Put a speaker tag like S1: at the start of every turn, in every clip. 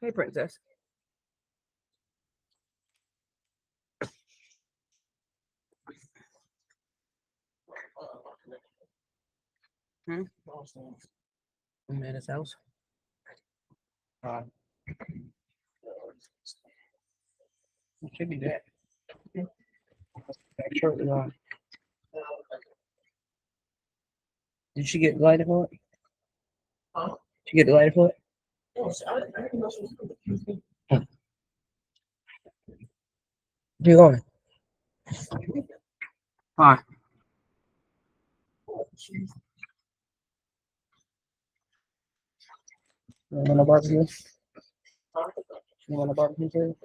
S1: Hey, princess. Hmm? I'm at his house. It should be that. Shortly on. Did she get the lighter for it? Did she get the lighter for it? Where you going? Why? You want a barbecue? You want a barbecue too?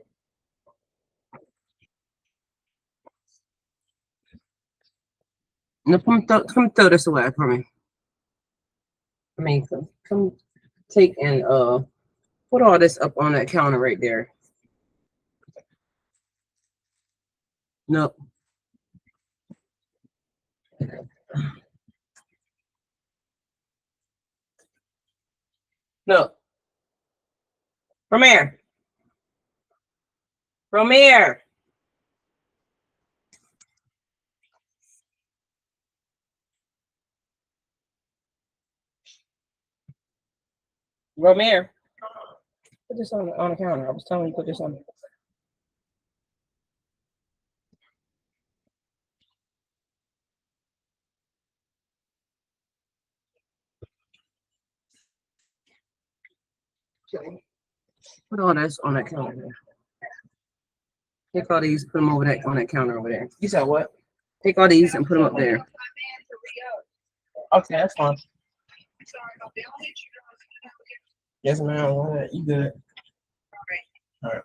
S1: No, come throw this away for me. I mean, come take and put all this up on that counter right there. No. No. From here. From here. Romare, put this on the counter. I was telling you to put this on. Put all this on that counter there. Take all these, put them over that on that counter over there. You said what? Take all these and put them up there. Okay, that's fine. Yes, ma'am. Go ahead. You good? All right.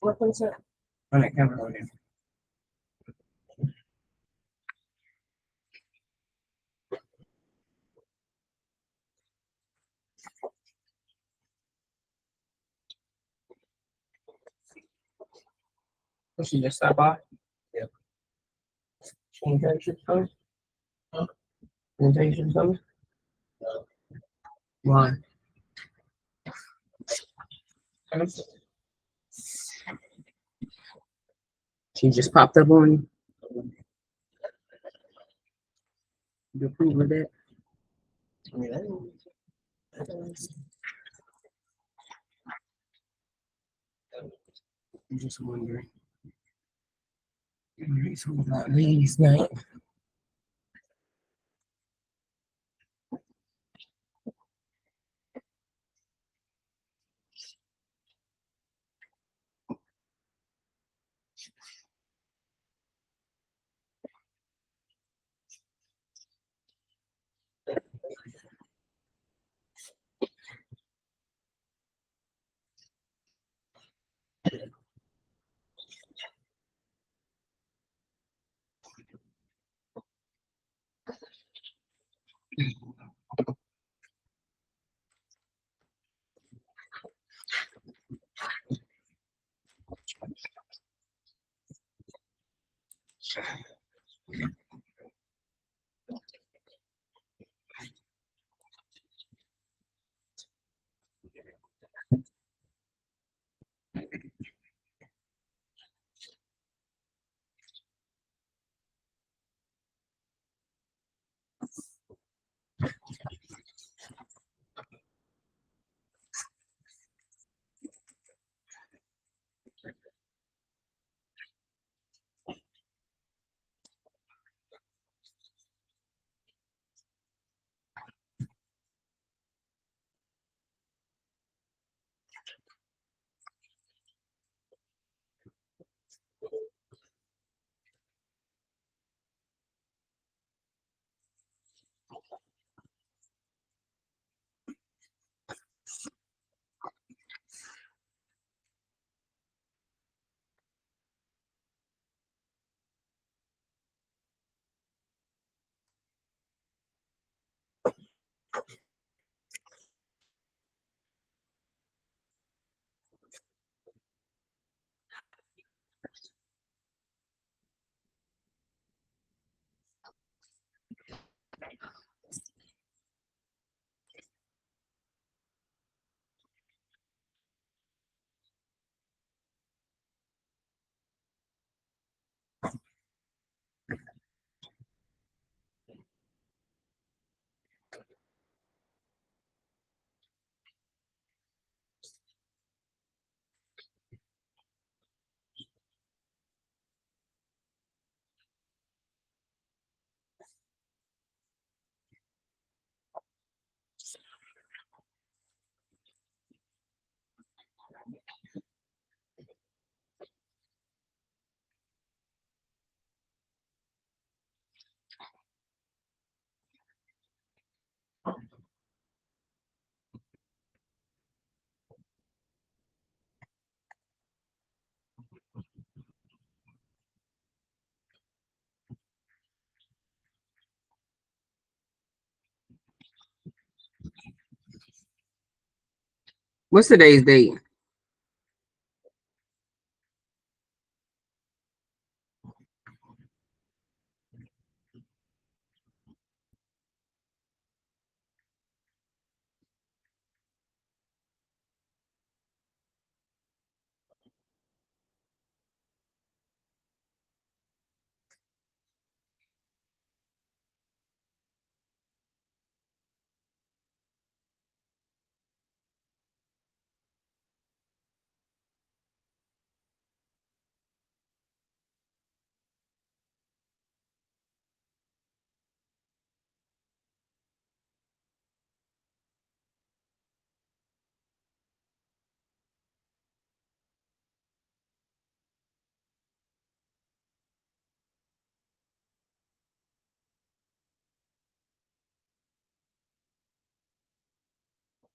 S1: What place it? On that counter over there. She just stop by? Yeah. She didn't tell you she was coming? Huh? Didn't tell you she was coming? No. Why? She just popped up on you. You approve of that? I mean, I'm just wondering. So about ladies' night.
S2: What's today's date?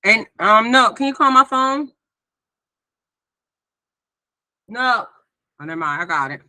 S2: And no, can you call my phone? No. Oh, never mind. I got it.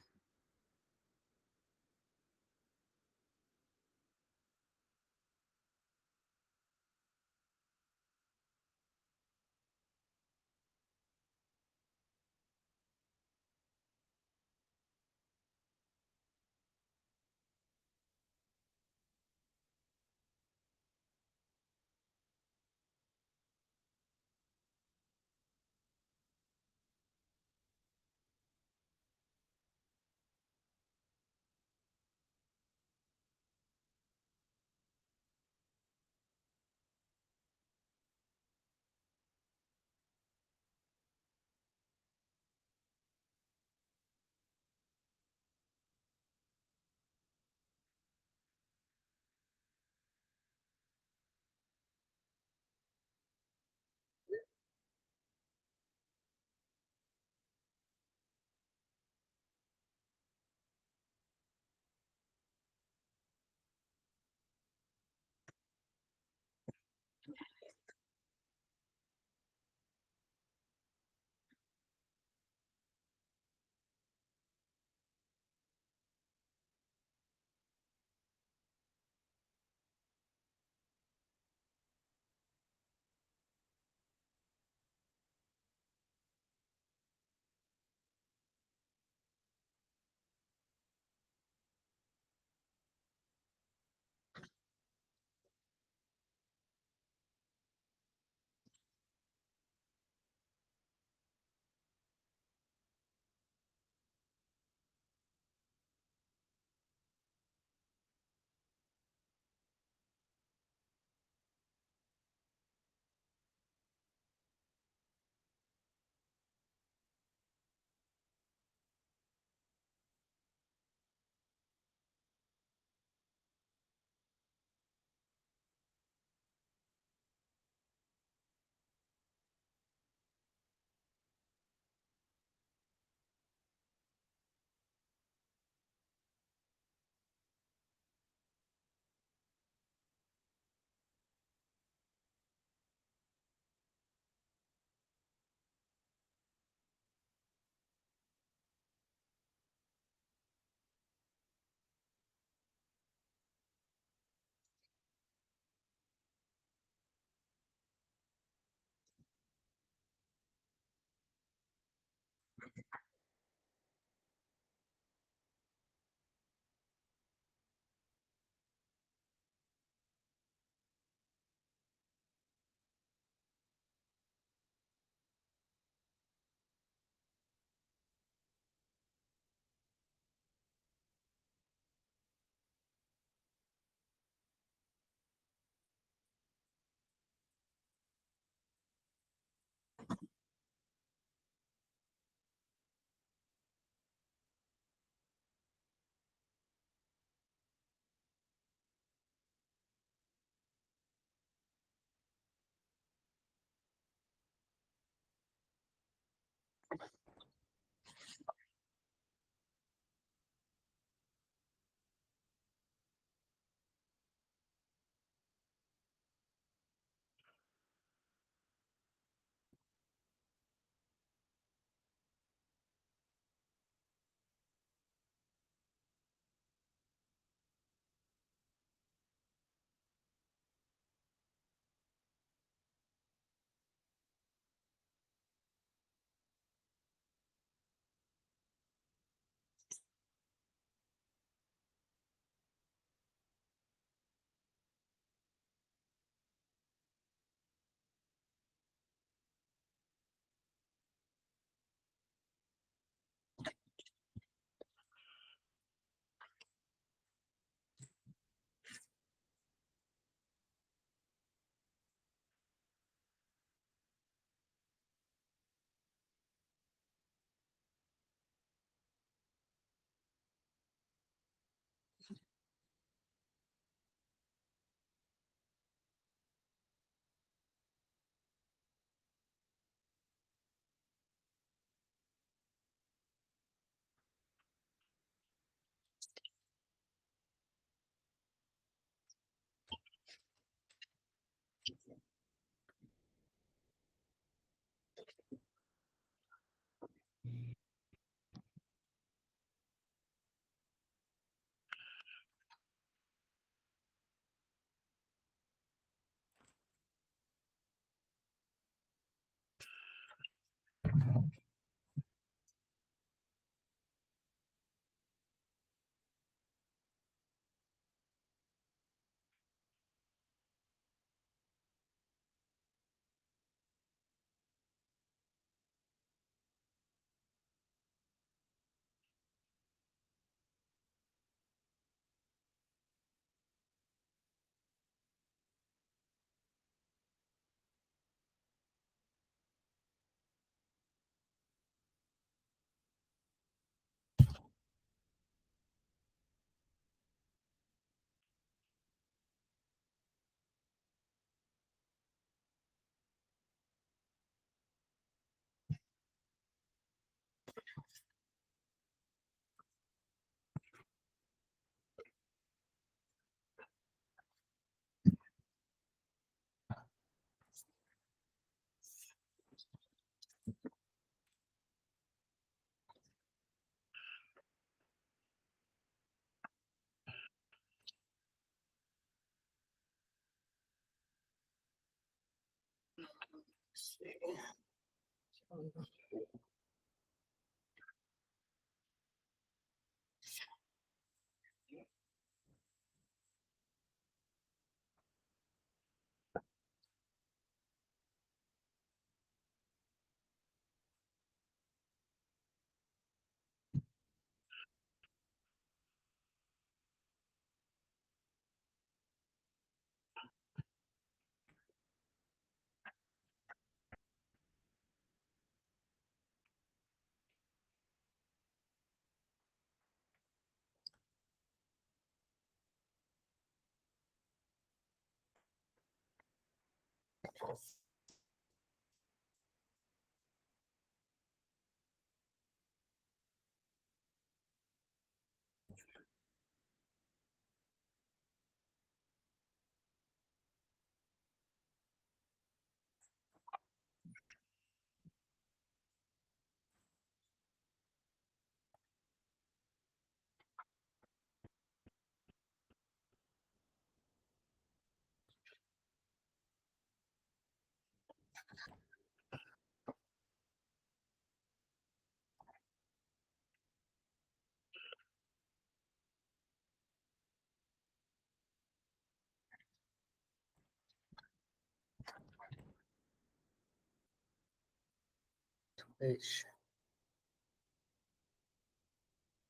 S1: Twitch,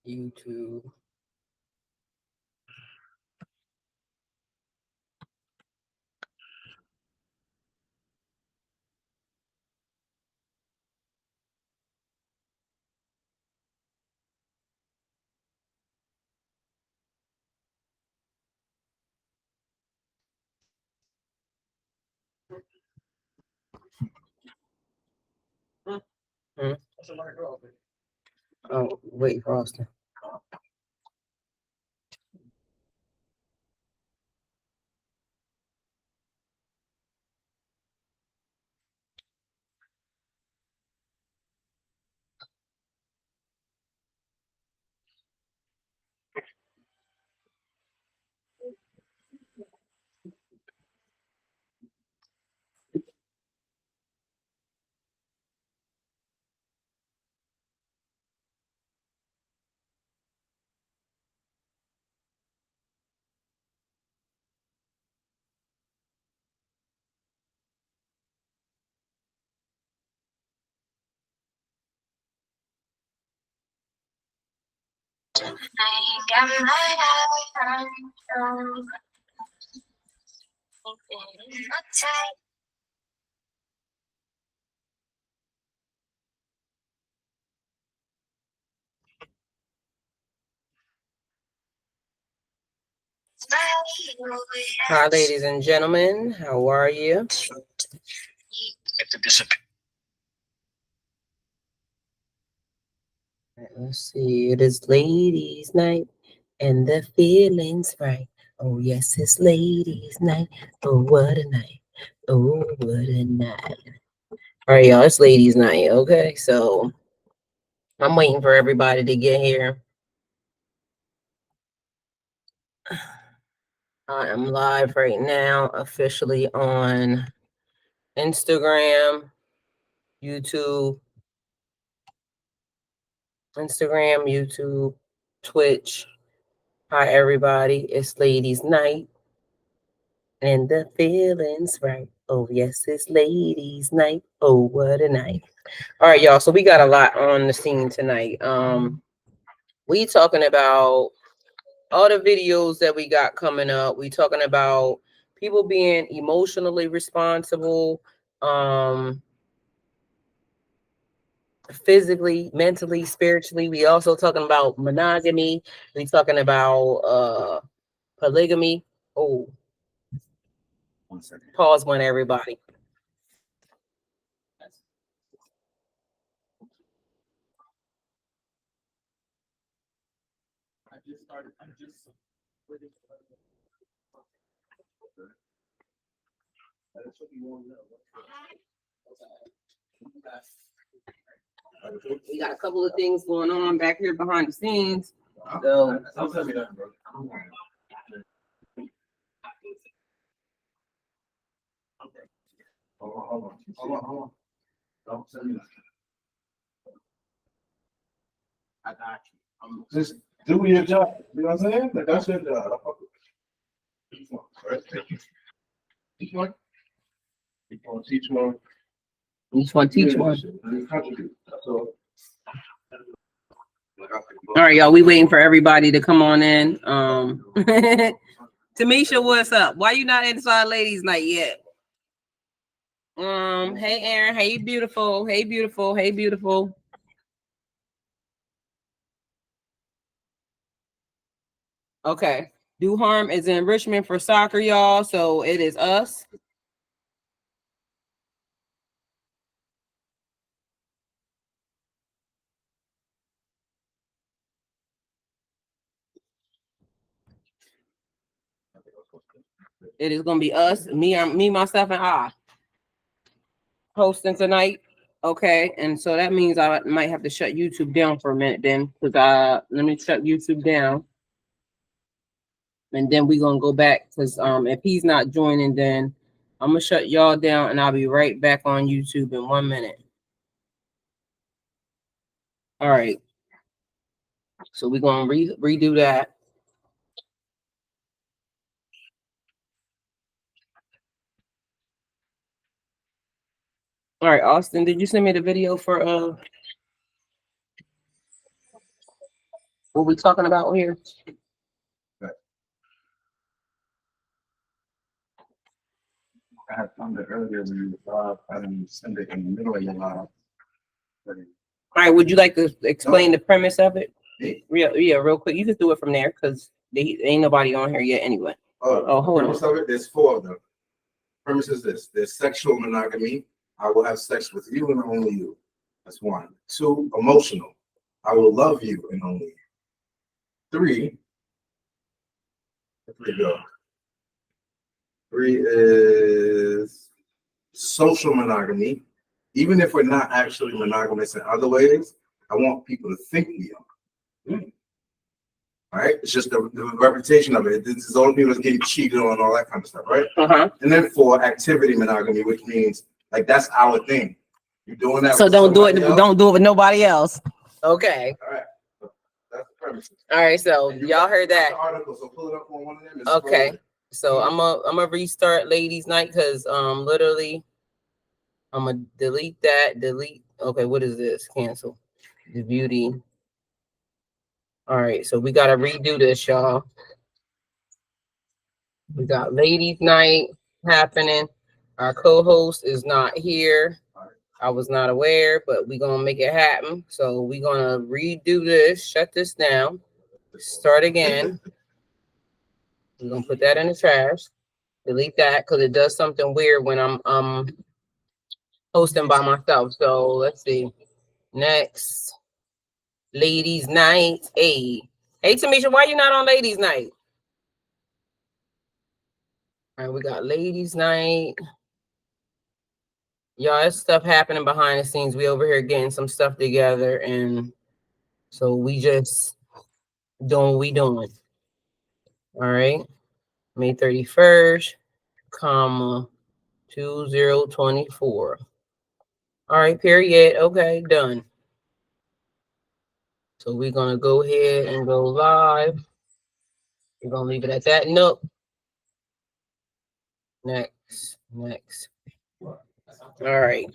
S1: YouTube. Hmm? Oh, wait, Frosty. Hi, ladies and gentlemen. How are you? Let's see. It is ladies' night, and the feeling's right. Oh yes, it's ladies' night. Oh what a night. Oh what a night. All right, y'all. It's ladies' night. Okay, so I'm waiting for everybody to get here. I am live right now, officially on Instagram, YouTube, Twitch. Hi, everybody. It's ladies' night, and the feeling's right. Oh, yes, it's ladies' night. Oh, what a night. All right, y'all. So we got a lot on the scene tonight. We talking about all the videos that we got coming up. We talking about people being emotionally responsible, physically, mentally, spiritually. We also talking about monogamy. We talking about polygamy. Oh, 1 second. Pause one, everybody. We got a couple of things going on back here behind the scenes. So
S3: on. Don't send me that. I got you. Just do your job. You know what I'm saying? Like, that's your job. Teach one, right? Teach one. Teach one. Teach one.
S2: Each one teach one.
S3: Contribute. That's all.
S2: All right, y'all. We waiting for everybody to come on in. Tamisha, what's up? Why you not inside ladies' night yet? Hey Aaron. Hey beautiful. Hey beautiful. Hey beautiful. Okay. Do Harm is in Richmond for soccer, y'all. So it is us. It is gonna be us, me, myself, and I hosting tonight. Okay, and so that means I might have to shut YouTube down for a minute then, because let me shut YouTube down, and then we're gonna go back because if he's not joining, then I'm gonna shut y'all down, and I'll be right back on YouTube in 1 minute. All right, so we're gonna redo that. All right, Austin, did you send me the video for what we talking about here?
S3: I had found it earlier when you were live. I didn't send it in the middle of your live.
S2: All right, would you like to explain the premise of it? Real quick. You can do it from there because ain't nobody on here yet anyway. Hold on.
S3: Premise of it, there's 4 of them. Premise is this: there's sexual monogamy. I will have sex with you and only you. That's 1. 2, emotional. I will love you and only you. 3. There we go. 3 is social monogamy. Even if we're not actually monogamous in other ways, I want people to think we are. All right, it's just the reputation of it. This is all people that's getting cheated on, all that kind of stuff, right? And then 4, activity monogamy, which means like that's our thing. You're doing that.
S2: So don't do it. Don't do it with nobody else. Okay.
S3: All right. That's the premise.
S2: All right. So y'all heard that.
S3: Article, so pull it up on one of them.
S2: Okay. So I'm gonna restart ladies' night because literally I'm gonna delete that. Delete. Okay. What is this? Cancel. The beauty. All right. So we gotta redo this, y'all. We got ladies' night happening. Our co-host is not here. I was not aware, but we're gonna make it happen. So we're gonna redo this, shut this down, start again. We're gonna put that in the trash, delete that because it does something weird when I'm hosting by myself. So let's see. Next, ladies' night. Hey, Tamisha, why you not on ladies' night? All right, we got ladies' night. Y'all, there's stuff happening behind the scenes. We over here getting some stuff together, and so we just doing what we doing. All right, May 31st, comma 2024. All right, period. Okay, done. So we're gonna go ahead and go live. We're gonna leave it at that. Nope. Next. All right.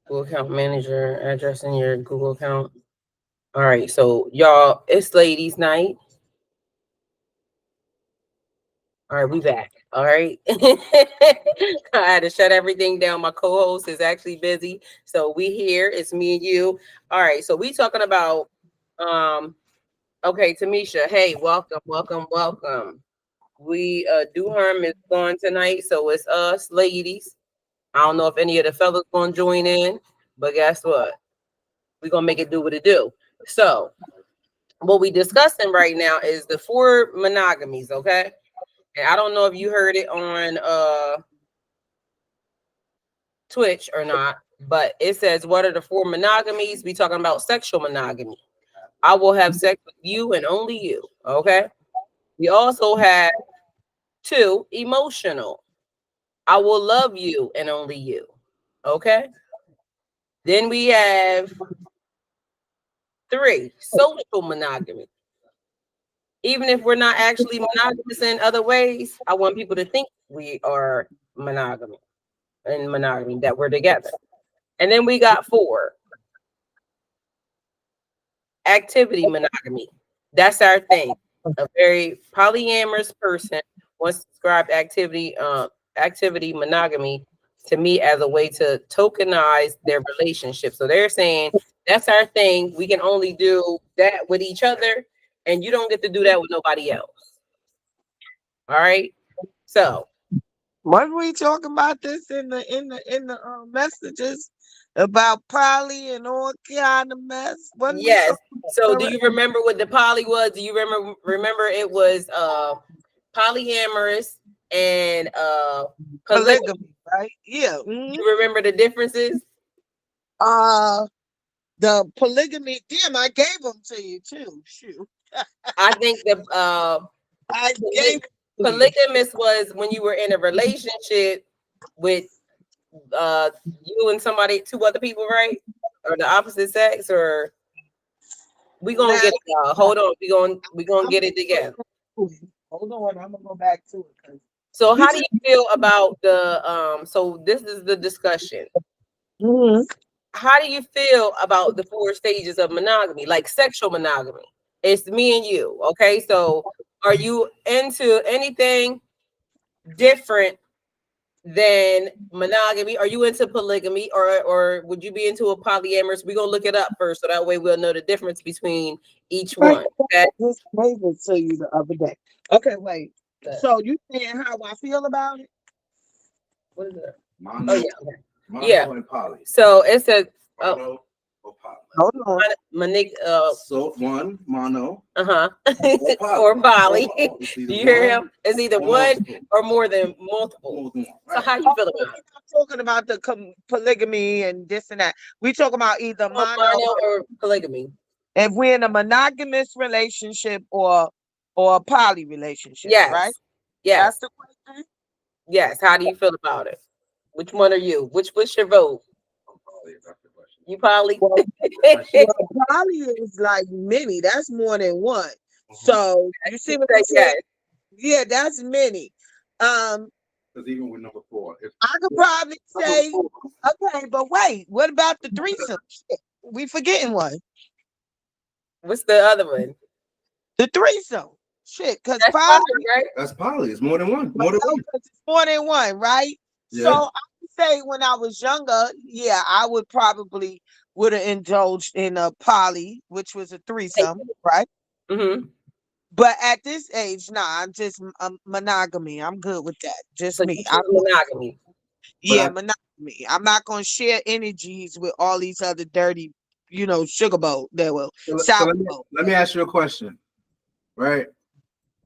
S2: Google account manager, address in your Google account. All right, so y'all, it's ladies' night. All right, we back. All right. I had to shut everything down. My co-host is actually busy. So we here. It's me and you. All right, so we talking about okay, Tamisha. Hey, welcome. We Do Harm is going tonight, so it's us ladies. I don't know if any of the fellas gonna join in, but guess what? We're gonna make it do what it do. So what we discussing right now is the 4 monogamies, okay? And I don't know if you heard it on Twitch or not, but it says, what are the 4 monogamies? We talking about sexual monogamy. I will have sex with you and only you, okay? We also have 2 emotional. I will love you and only you. Okay. Then we have 3, social monogamy. Even if we're not actually monogamous in other ways, I want people to think we are monogamy that we're together. And then we got 4, activity monogamy. That's our thing. A very polyamorous person wants to describe activity monogamy to me as a way to tokenize their relationship. So they're saying that's our thing. We can only do that with each other, and you don't get to do that with nobody else. All right. So
S4: Wasn't we talking about this in the messages about poly and all kind of mess? Wasn't we
S2: yes.
S4: talking
S2: So
S4: about
S2: do you remember what the poly was? Do you remember it was polyamorous and polygamy?
S4: polygamy, right? Yeah.
S2: You remember the differences?
S4: The polygamy. Damn, I gave them to you too. Shoot,
S2: I think the
S4: I gave
S2: polygamous was when you were in a relationship with you and 2 other people, right? Or the opposite sex, or we gonna get it. Hold on, we gonna get it together.
S4: Hold on, I'm gonna go back to it.
S2: So how do you feel about the so this is the discussion. How do you feel about the 4 stages of monogamy, like sexual monogamy? It's me and you, okay? So are you into anything different than monogamy? Are you into polygamy, or would you be into a polyamorous? We're gonna look it up first, so that way we'll know the difference between each one. Okay.
S4: Just gave it to you the other day. Okay, wait. So you saying how I feel about it?
S2: What is it?
S3: Mono,
S2: Oh yeah.
S3: mono
S2: Yeah.
S3: and poly.
S2: So it says
S3: Mono or poly.
S4: Hold on.
S3: So one mono.
S2: Or poly.
S3: It's
S2: Do
S3: either
S2: you hear
S3: one
S2: him? It's either
S3: or
S2: one
S3: multiple.
S2: or more than multiple.
S3: More than one,
S2: So
S3: right.
S2: how you feel about it?
S4: I'm talking about the polygamy and this and that. We talking about either mono
S2: or polygamy.
S4: if we're in a monogamous relationship or a poly relationship,
S2: Yes.
S4: right?
S2: Yes.
S4: That's the question.
S2: Yes. How do you feel about it? Which one are you? What's your vote? You poly?
S4: Well, poly is like many. That's more than one. So you see what I'm saying? Yeah, that's many.
S3: Because even with number 4,
S4: I could probably say, okay, but wait, what about the threesome? Shit, we forgetting one.
S2: What's the other one?
S4: The threesome. Shit, because
S2: That's
S4: poly,
S2: right?
S3: that's poly. It's more than one. More than one.
S4: it's more than one, right?
S3: Yeah.
S4: So I would say when I was younger, yeah, I would probably would have indulged in a poly, which was a threesome, right?
S2: Mm-hmm.
S4: But at this age, nah, I'm just monogamy. I'm good with that. Just
S2: So
S4: me.
S2: monogamy.
S4: Yeah, monogamy. I'm not gonna share energies with all these other dirty, sugar boat that will
S3: So let me ask you a question. Right?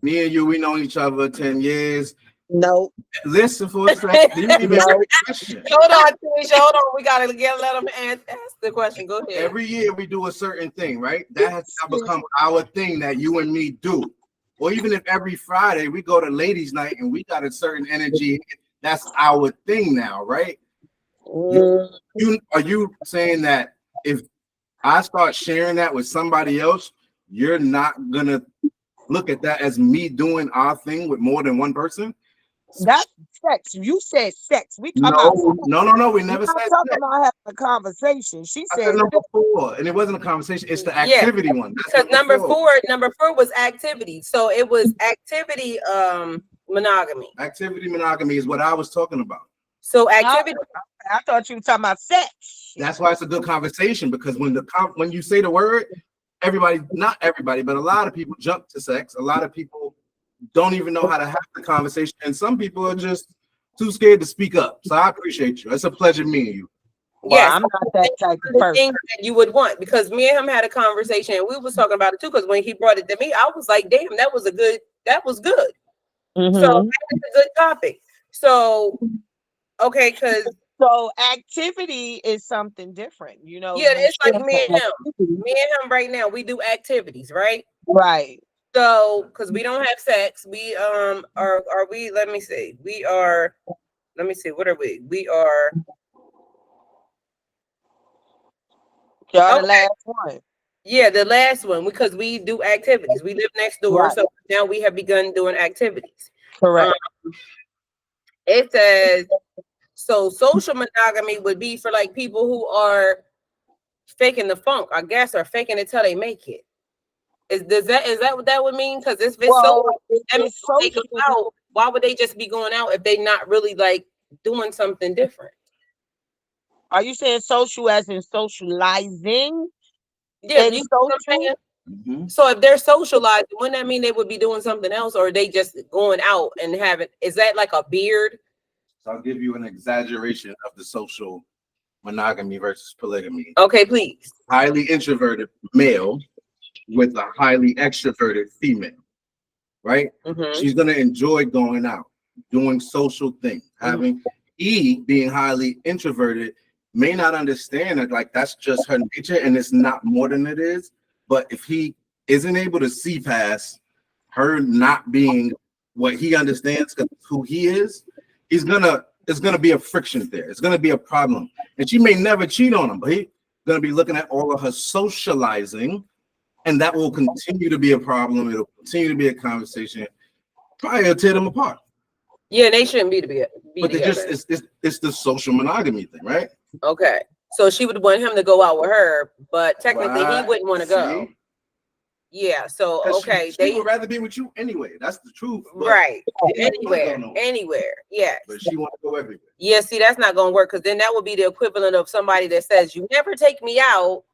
S3: Me and you, we know each other 10 years.
S4: No.
S3: Listen for a second. You even
S4: No.
S3: question.
S2: Hold on, Tisha. Hold on. We gotta let them ask the question. Go ahead.
S3: Every year we do a certain thing, right? That has now become our thing that you and me do. Or even if every Friday we go to ladies' night and we got a certain energy, that's our thing now, right? Are you saying that if I start sharing that with somebody else, you're not gonna look at that as me doing our thing with more than one person?
S4: That's sex. You said sex. We talking
S3: No. We never said
S4: talking about having a conversation. She said
S3: number 4, and it wasn't a conversation. It's the activity one.
S2: Because number four was activity. So it was activity monogamy.
S3: Activity monogamy is what I was talking about.
S2: So activity.
S4: I thought you were talking about sex.
S3: That's why it's a good conversation, because when you say the word, not everybody, but a lot of people jump to sex. A lot of people don't even know how to have the conversation, and some people are just too scared to speak up. So I appreciate you. It's a pleasure meeting you.
S4: Well, yes, I'm not that type of person
S2: that you would want, because me and him had a conversation and we was talking about it too. Because when he brought it to me, I was like, "Damn, that was good." So that's a good topic. So okay, because
S4: activity is something different,
S2: Yeah, it's like me and him right now. We do activities, right?
S4: Right.
S2: So because we don't have sex, we are we? Let me see. We are let me see. What are we? We are.
S4: Y'all the
S2: Okay.
S4: last one.
S2: Yeah, the last one, because we do activities. We live next door,
S4: Right.
S2: so now we have begun doing activities.
S4: Correct.
S2: It says, so social monogamy would be for like people who are faking the funk, I guess, or faking it till they make it. Is that what that would mean? Because if it's so, that means
S4: it's
S2: when they go
S4: social.
S2: out, why would they just be going out if they not really like doing something different?
S4: Are you saying social as in socializing?
S2: Yeah,
S4: And
S2: you know what I'm
S4: social?
S2: saying?
S3: Mhm.
S2: So if they're socializing, wouldn't that mean they would be doing something else, or are they just going out and having? Is that like a beard?
S3: So I'll give you an exaggeration of the social monogamy versus polygamy.
S2: Okay, please.
S3: Highly introverted male with a highly extroverted female, right?
S2: Mm-hmm.
S3: She's gonna enjoy going out, doing social things, having being highly introverted may not understand that like that's just her nature and it's not more than it is. But if he isn't able to see past her not being what he understands because who he is, it's gonna be a friction there. It's gonna be a problem. And she may never cheat on him, but he's gonna be looking at all of her socializing, and that will continue to be a problem. It'll continue to be a conversation. Probably it'll tear them apart.
S2: Yeah, they shouldn't be
S3: But they
S2: together.
S3: just it's the social monogamy thing, right?
S2: Okay, so she would want him to go out with her, but technically he wouldn't want to go.
S3: See?
S2: Yeah. So
S3: 'Cause
S2: okay,
S3: she would rather be with you anyway. That's the truth. But
S2: right,
S3: she don't wanna go nowhere.
S2: anywhere. Yes.
S3: But she want to go everywhere.
S2: Yeah. See, that's not gonna work because then that would be the equivalent of somebody that says you never take me out,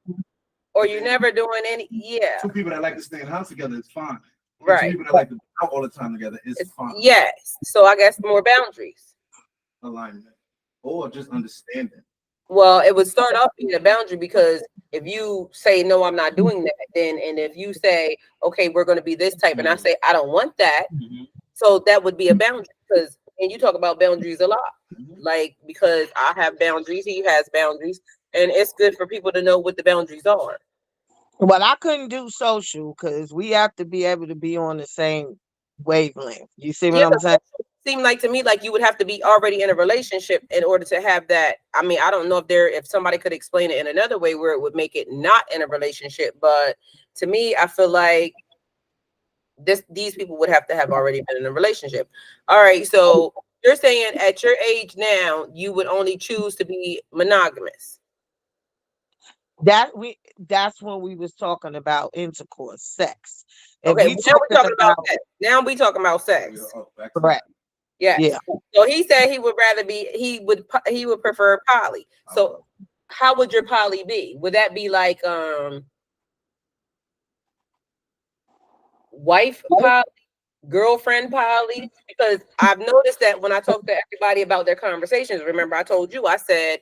S2: or you never doing any. Yeah.
S3: Two people that like to stay in the house together is fine. And
S2: Right.
S3: two people that like to be out all the time together is fine.
S2: Yes. So I guess more boundaries.
S3: Alignment. Or just understanding.
S2: Well, it would start off being a boundary because if you say no, I'm not doing that, then and if you say okay, we're going to be this type, and I say I don't want that, so that would be a boundary because and you talk about boundaries a lot, like because I have boundaries, he has boundaries, and it's good for people to know what the boundaries are.
S4: Well, I couldn't do social because we have to be able to be on the same wavelength. You see what
S2: Yeah,
S4: I'm saying?
S2: seem like to me like you would have to be already in a relationship in order to have that. I mean, I don't know if somebody could explain it in another way where it would make it not in a relationship, but to me I feel like these people would have to have already been in a relationship. All right, so you're saying at your age now you would only choose to be monogamous.
S4: That's when we was talking about intercourse, sex. If
S2: Okay,
S4: we
S2: now we're talking about sex. Now we talking about sex.
S4: correct.
S2: Yes.
S4: Yeah.
S2: So he said he would rather be he would prefer poly. So how would your poly be? Would that be like wife poly, girlfriend poly? Because I've noticed that when I talk to everybody about their conversations, remember I told you, I said,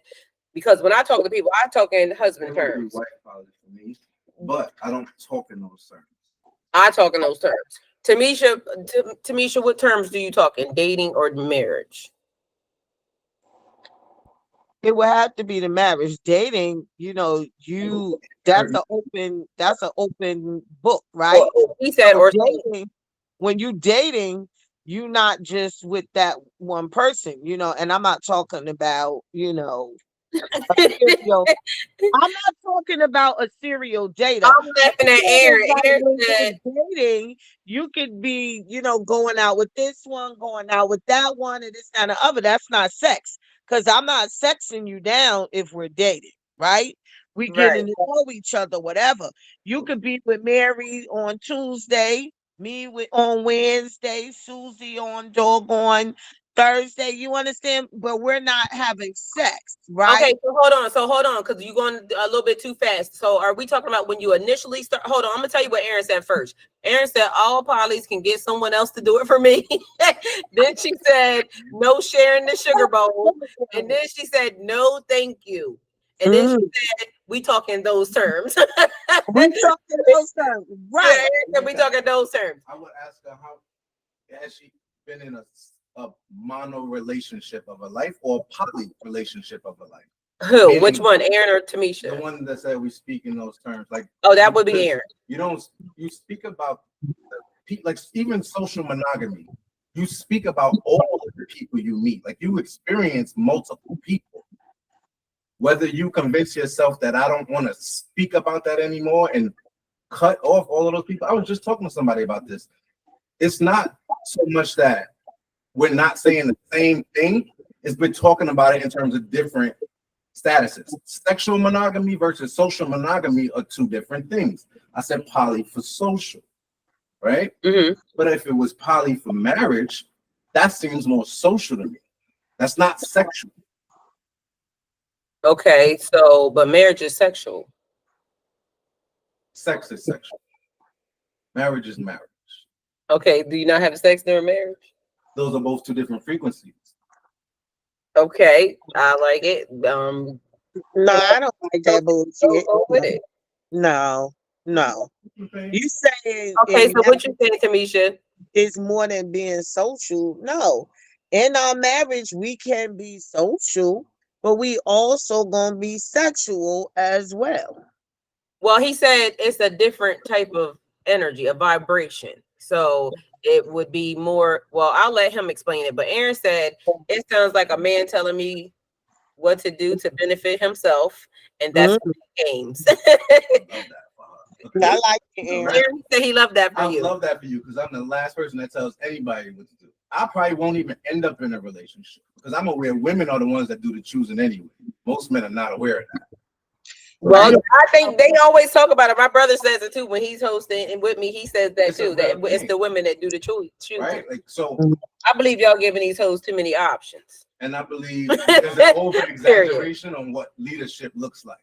S2: because when I talk to people, I talk in husband terms.
S3: White poly for me, but I don't talk in those terms.
S2: I talk in those terms. Tamisha, what terms do you talk in? Dating or marriage?
S4: It would have to be the marriage. Dating, that's an open book, right?
S2: Well, he said,
S4: So
S2: or
S4: dating, when you dating, you're not just with that one person, and I'm not talking about, a serial. I'm not talking about a serial dater.
S2: I'm laughing at Aaron. Aaron
S4: When
S2: said,
S4: you're dating, you could be, going out with this one, going out with that one, and this and the other. That's not sex. Because I'm not sexing you down if we're dating, right? We getting to know each other, whatever. You could be with Mary on Tuesday, me on Wednesday, Susie on doggone Thursday. You understand? But we're not having sex, right?
S2: okay, so hold on, because you're going a little bit too fast. So are we talking about when you initially start? Hold on, I'm gonna tell you what Aaron said first. Aaron said all polys can get someone else to do it for me. Then she said no sharing the sugar bowl, and then she said no thank you, and then she said we talk in those terms.
S4: We talking those terms, right?
S2: Yeah, we talking those terms.
S3: I would ask her how has she been in a mono relationship of a life or a poly relationship of a life?
S2: Who?
S3: Meaning,
S2: which one, Aaron or Tamisha?
S3: The one that said we speak in those terms. Like,
S2: oh, that would be Aaron.
S3: You speak about like even social monogamy. You speak about all of the people you meet. Like you experience multiple people. Whether you convince yourself that I don't want to speak about that anymore and cut off all of those people. I was just talking to somebody about this. It's not so much that we're not saying the same thing, it's we're talking about it in terms of different statuses. Sexual monogamy versus social monogamy are two different things. I said poly for social, right?
S2: Mm-hmm.
S3: But if it was poly for marriage, that seems more social to me. That's not sexual.
S2: Okay, so but marriage is sexual.
S3: Sex is sexual. Marriage is marriage.
S2: Okay, do you not have sex during marriage?
S3: Those are both two different frequencies.
S2: Okay, I like it.
S4: No, I don't like that bullshit.
S2: Go with it.
S4: No. You saying
S2: Okay, so what you saying, Tamisha?
S4: it's more than being social? No. In our marriage, we can be social, but we also gonna be sexual as well.
S2: Well, he said it's a different type of energy, a vibration. So it would be more. Well, I'll let him explain it. But Aaron said it sounds like a man telling me what to do to benefit himself, and that's games.
S4: I like it, Aaron.
S2: Aaron said he loved that for
S3: I
S2: you.
S3: love that for you because I'm the last person that tells anybody what to do. I probably won't even end up in a relationship because I'm aware women are the ones that do the choosing anyway. Most men are not aware of that.
S2: Well, I think they always talk about it. My brother says it too when he's hosting, and with me, he says that too. That it's the women that do the choosing.
S3: Right? Like so.
S2: I believe y'all giving these hosts too many options.
S3: And I believe there's an over exaggeration on what leadership looks like.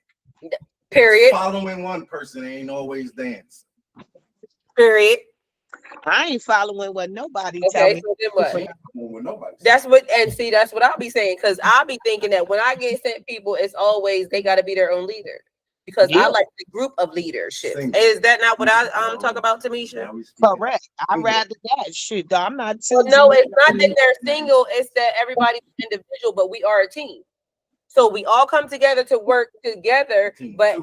S2: Period.
S3: Following one person ain't always dance.
S2: Period.
S4: I ain't following what nobody
S2: Okay,
S4: tell me.
S2: so then
S3: what?
S2: That's what, and see, that's what I'll be saying, because I'll be thinking that when I get sent people, it's always they got to be their own leader. Because I like the group of leadership. Is that not what I'm talking about, Tamisha?
S4: Correct. I'd rather that shit. I'm not choosing.
S2: No, it's not that they're single. It's that everybody's individual, but we are a team. So we all come together to work together. But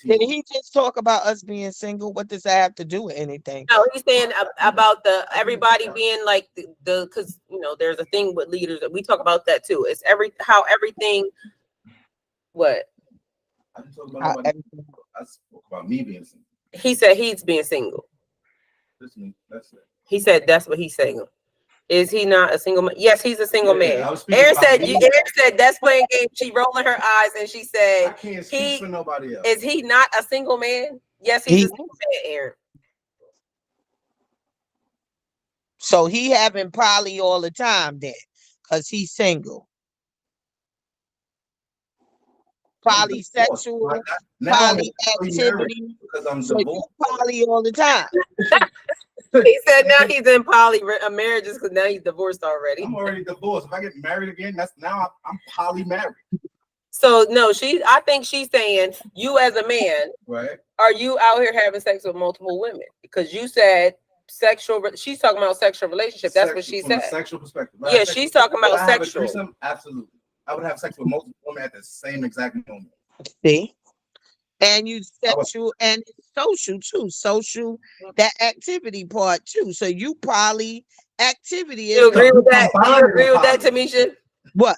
S4: did he just talk about us being single? What does that have to do with anything?
S2: No, he's saying about the everybody being like the because you know there's a thing with leaders that we talk about that too. It's how everything. What?
S3: I spoke about me being single.
S2: He said he's being single.
S3: That's it.
S2: He said that's what he's saying. Is he not a single man? Yes, he's a single man. Aaron said that's playing games. She rolling her eyes and she said,
S3: I can't speak for nobody else.
S2: Is he not a single man? Yes, he's a single man, Aaron.
S4: So he having poly all the time then, because he's single. Polysexual, poly activity.
S3: Because I'm
S4: so you poly all the time.
S2: He said now he's in poly marriages because now he's divorced already.
S3: I'm already divorced. If I get married again, I'm poly married.
S2: So no, I think she's saying you as a man,
S3: right?
S2: Are you out here having sex with multiple women? Because you said she's talking about sexual relationship. That's what she said.
S3: From a sexual perspective.
S2: Yeah, she's talking about sexual.
S3: Absolutely. I would have sex with multiple women at the same exact moment.
S4: See? And you sexual and social too. Social, that activity part too. So you poly activity.
S2: You agree with that? You agree with that, Tamisha?
S4: What?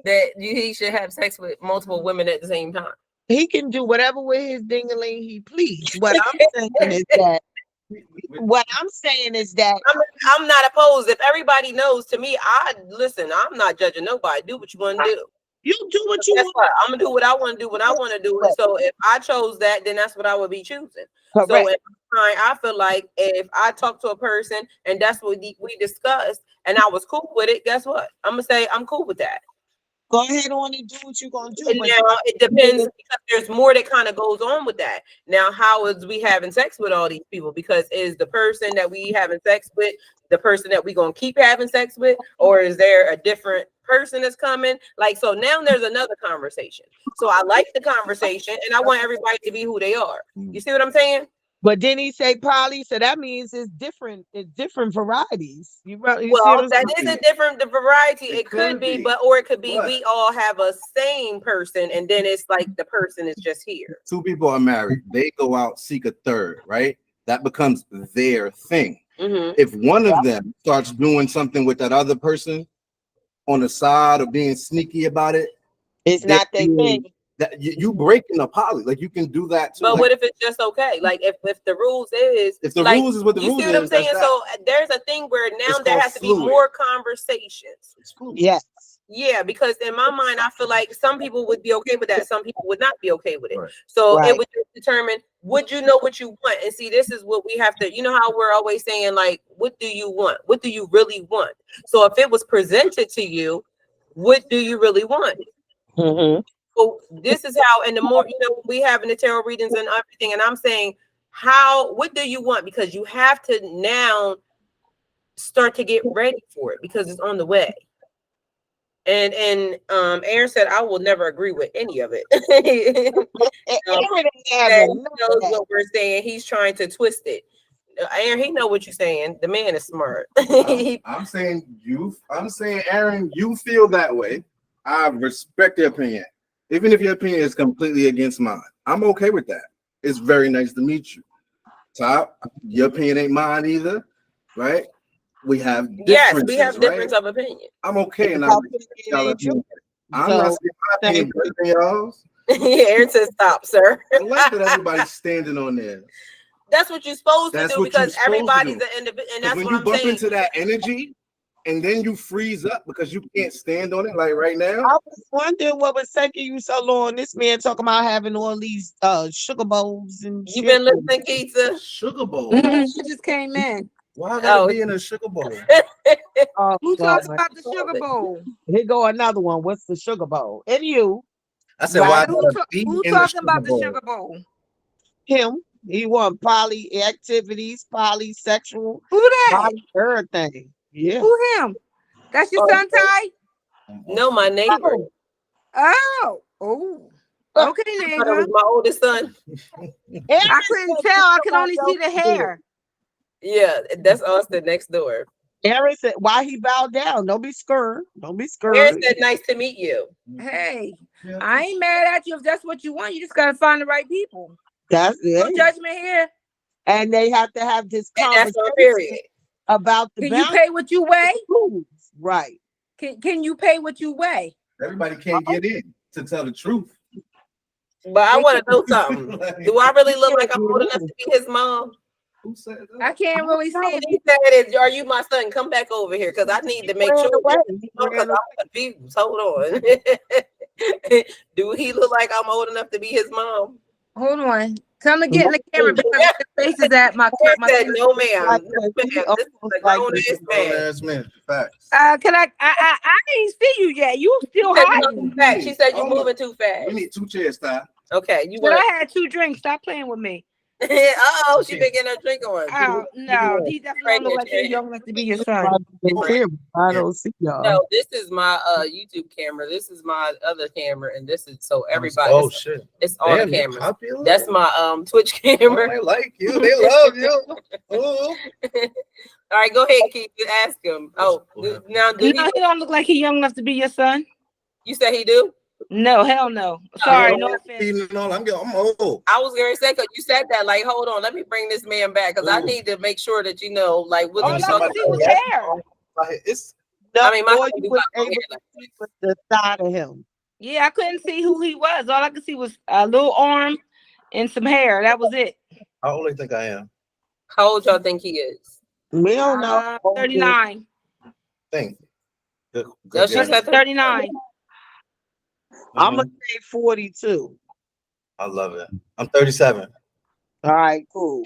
S2: That he should have sex with multiple women at the same time.
S4: He can do whatever with his ding-a-ling he please. What I'm saying is that
S2: I'm not opposed. If everybody knows, to me, I'm not judging nobody. Do what you want to do.
S4: You do what you want.
S2: What? I'm gonna do what I want to do when I want to do it. So if I chose that, then that's what I would be choosing. Correct. So I feel like if I talk to a person and that's what we discussed and I was cool with it, guess what? I'm gonna say I'm cool with that.
S4: Go ahead on and do what you're gonna do.
S2: And now it depends because there's more that kind of goes on with that. Now, how is we having sex with all these people? Because is the person that we having sex with the person that we gonna keep having sex with, or is there a different person that's coming? Like, so now there's another conversation. So I like the conversation, and I want everybody to be who they are. You see what I'm saying?
S4: But then he say poly, so that means it's different. It's different varieties. You
S2: that is a different variety. It could be, or it could be we all have a same person, and then it's like the person is just here.
S3: Two people are married. They go out, seek a third, right? That becomes their thing. If one of them starts doing something with that other person on the side or being sneaky about it,
S4: It's not their thing.
S3: That you breaking the poly. Like you can do that too.
S2: But
S3: like,
S2: what if it's just okay? Like if the rules is,
S3: if the
S2: like,
S3: rules is what the
S2: you
S3: rules
S2: see what I'm
S3: is,
S2: saying?
S3: that's
S2: So there's a thing where now
S3: It's
S2: there
S3: called
S2: has to be
S3: fluid.
S2: more conversations.
S4: Yes.
S2: Yeah, because in my mind, I feel like some people would be okay with that, some people would not be okay with it.
S3: Right.
S2: So
S4: Right.
S2: it would just determine, would you know what you want? And see, this is what we have to, you know how we're always saying, like, what do you want? What do you really want? So if it was presented to you, what do you really want?
S4: Mm-hmm.
S2: So this is how, and the more, you know, we have in the tarot readings and everything, and I'm saying, what do you want? Because you have to now start to get ready for it because it's on the way. And Aaron said, I will never agree with any of it. He knows what we're saying. He's trying to twist it. Aaron, he know what you're saying. The man is smart.
S3: I'm saying, Aaron, you feel that way. I respect your opinion. Even if your opinion is completely against mine, I'm okay with that. It's very nice to meet you. Top, your opinion ain't mine either, right? We have
S2: Yes, we have
S3: right?
S2: difference of opinion.
S3: I'm okay, and
S4: Our
S3: I'm
S4: opinion ain't yours.
S3: not
S4: So,
S3: saying my opinion better than y'all's.
S2: Aaron says, stop, sir.
S3: I like that everybody's standing on there.
S2: That's what you're supposed to
S3: That's
S2: do
S3: what you're
S2: because
S3: supposed to
S2: everybody's
S3: do.
S2: an individual, and
S3: Because
S2: that's
S3: when
S2: what
S3: you
S2: I'm
S3: bump
S2: saying.
S3: into that energy, and then you freeze up because you can't stand on it, like right now.
S4: I was wondering what was taking you so long. This man talking about having all these sugar bowls and
S2: You
S4: shit.
S2: been listening, Keita?
S3: Sugar bowl.
S5: She just came in.
S3: Why gotta be in a sugar bowl?
S4: Oh,
S5: Who
S4: God.
S5: talks about the sugar bowl?
S4: Here go another one. What's the sugar bowl? And you,
S3: I said,
S4: Right.
S3: why
S5: Who,
S3: gotta
S5: ta-
S3: be
S5: who
S3: in the
S5: talking about the
S3: bowl?
S5: sugar bowl?
S4: him, he want poly activities, polysexual,
S5: Who that?
S4: poly everything. Yeah.
S5: Who him? That's your son, Ty?
S2: No, my neighbor.
S5: Oh, okay,
S2: I thought it
S5: neighbor.
S2: was my oldest son.
S5: I couldn't tell. I could only see the hair.
S2: Yeah, that's Austin next door.
S4: Aaron said, "Why he bowed down? Don't be scared. Don't be scared."
S2: Aaron said, nice to meet you.
S5: Hey, I ain't mad at you if that's what you want. You just gotta find the right people.
S4: That's
S5: No
S4: it.
S5: judgment here.
S4: And they have to have this
S2: And that's
S4: conversation
S2: our period.
S4: about the
S5: Can you pay what you weigh?
S4: boundaries. Right.
S5: Can you pay what you weigh?
S3: Everybody can't get in to tell the truth.
S2: But I want to know something. Do I really look like I'm
S4: Yeah.
S2: old enough to be his mom?
S3: Who said that?
S5: I can't really see it.
S2: He said, are you my son? Come back over here because I need to make
S4: Ran
S2: sure.
S4: away. He
S2: Because
S4: ran away.
S2: I'm confused. Hold on. Do he look like I'm old enough to be his mom?
S5: Hold on. Tell him to get in the camera because his face is at my
S2: Aaron
S5: my.
S2: said, no, ma'am.
S4: Like
S2: No,
S4: that.
S2: ma'am.
S4: He
S2: This is
S4: almost
S2: a grown
S4: like
S2: ass man.
S3: Grown-ass man. Facts.
S5: Can I ain't see you yet. You still
S2: She said,
S5: hiding.
S2: you're too fast. She said you're
S3: Oh,
S2: moving too fast.
S3: We need 2 chairs, Ty.
S2: Okay, you
S5: But
S2: want?
S5: I had 2 drinks. Stop playing with me.
S2: Oh, she been getting her drink on.
S5: Oh no, he definitely don't look like he's young enough to be your son.
S4: I don't see y'all.
S2: No, this is my YouTube camera. This is my other camera, and this is so everybody.
S3: Oh shit!
S2: It's all
S3: Damn,
S2: the
S3: you
S2: cameras.
S3: popular?
S2: That's my Twitch
S3: Oh,
S2: camera.
S3: they like you. They love you. Oh.
S2: All right, go ahead, Keith. Ask him. Oh, now do
S5: No, he don't look like he's young enough to be your son.
S2: you said he do?
S5: No, hell no. Sorry, no offense.
S3: I'm old.
S2: I was gonna say because you said that. Like, hold on, let me bring this man back because I need to make sure that you know, like, what
S5: All I
S2: you talking
S5: could see was
S2: about.
S5: hair.
S3: Like, it's
S2: I mean, my
S4: boy,
S2: son
S4: you
S2: do
S4: was
S2: got
S4: able
S2: hair
S4: to
S2: like
S4: see with the side of him.
S5: Yeah, I couldn't see who he was. All I could see was a little arm and some hair. That was it.
S3: how old do you think I am?
S2: How old y'all think he is?
S4: We don't know.
S5: 39.
S3: Think. Good,
S2: No, she
S3: guess.
S2: said
S5: 39.
S4: I'm gonna say 42.
S3: I love it. I'm 37,
S4: All right, cool.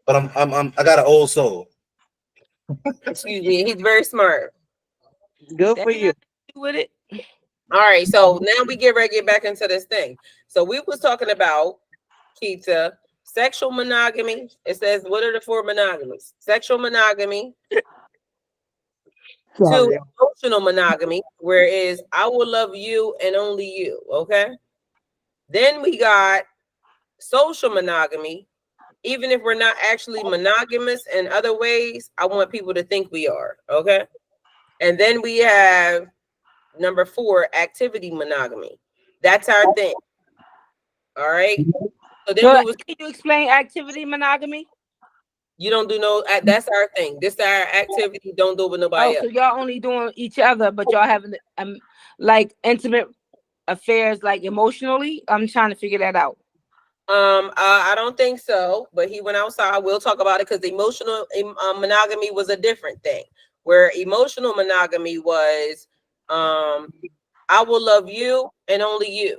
S3: but I got an old soul.
S2: Excuse me. He's very smart.
S4: Good
S5: That
S4: for
S5: ain't
S4: you.
S5: nothing to do with it.
S2: All right, so now we get ready to get back into this thing. So we was talking about, Keita, sexual monogamy. It says, what are the 4 monogamies? Sexual monogamy,
S4: Sorry.
S2: 2, emotional monogamy, whereas I will love you and only you, okay? Then we got social monogamy. Even if we're not actually monogamous in other ways, I want people to think we are, okay? And then we have number 4, activity monogamy. That's our thing. All right. So then we was,
S5: Can you explain activity monogamy?
S2: You don't do no. That's our thing. This our activity. Don't do it with nobody
S5: Oh, so
S2: else.
S5: y'all only doing each other, but y'all having like intimate affairs, like emotionally. I'm trying to figure that out.
S2: I don't think so. But he went outside. We'll talk about it because emotional monogamy was a different thing. Where emotional monogamy was, I will love you and only you.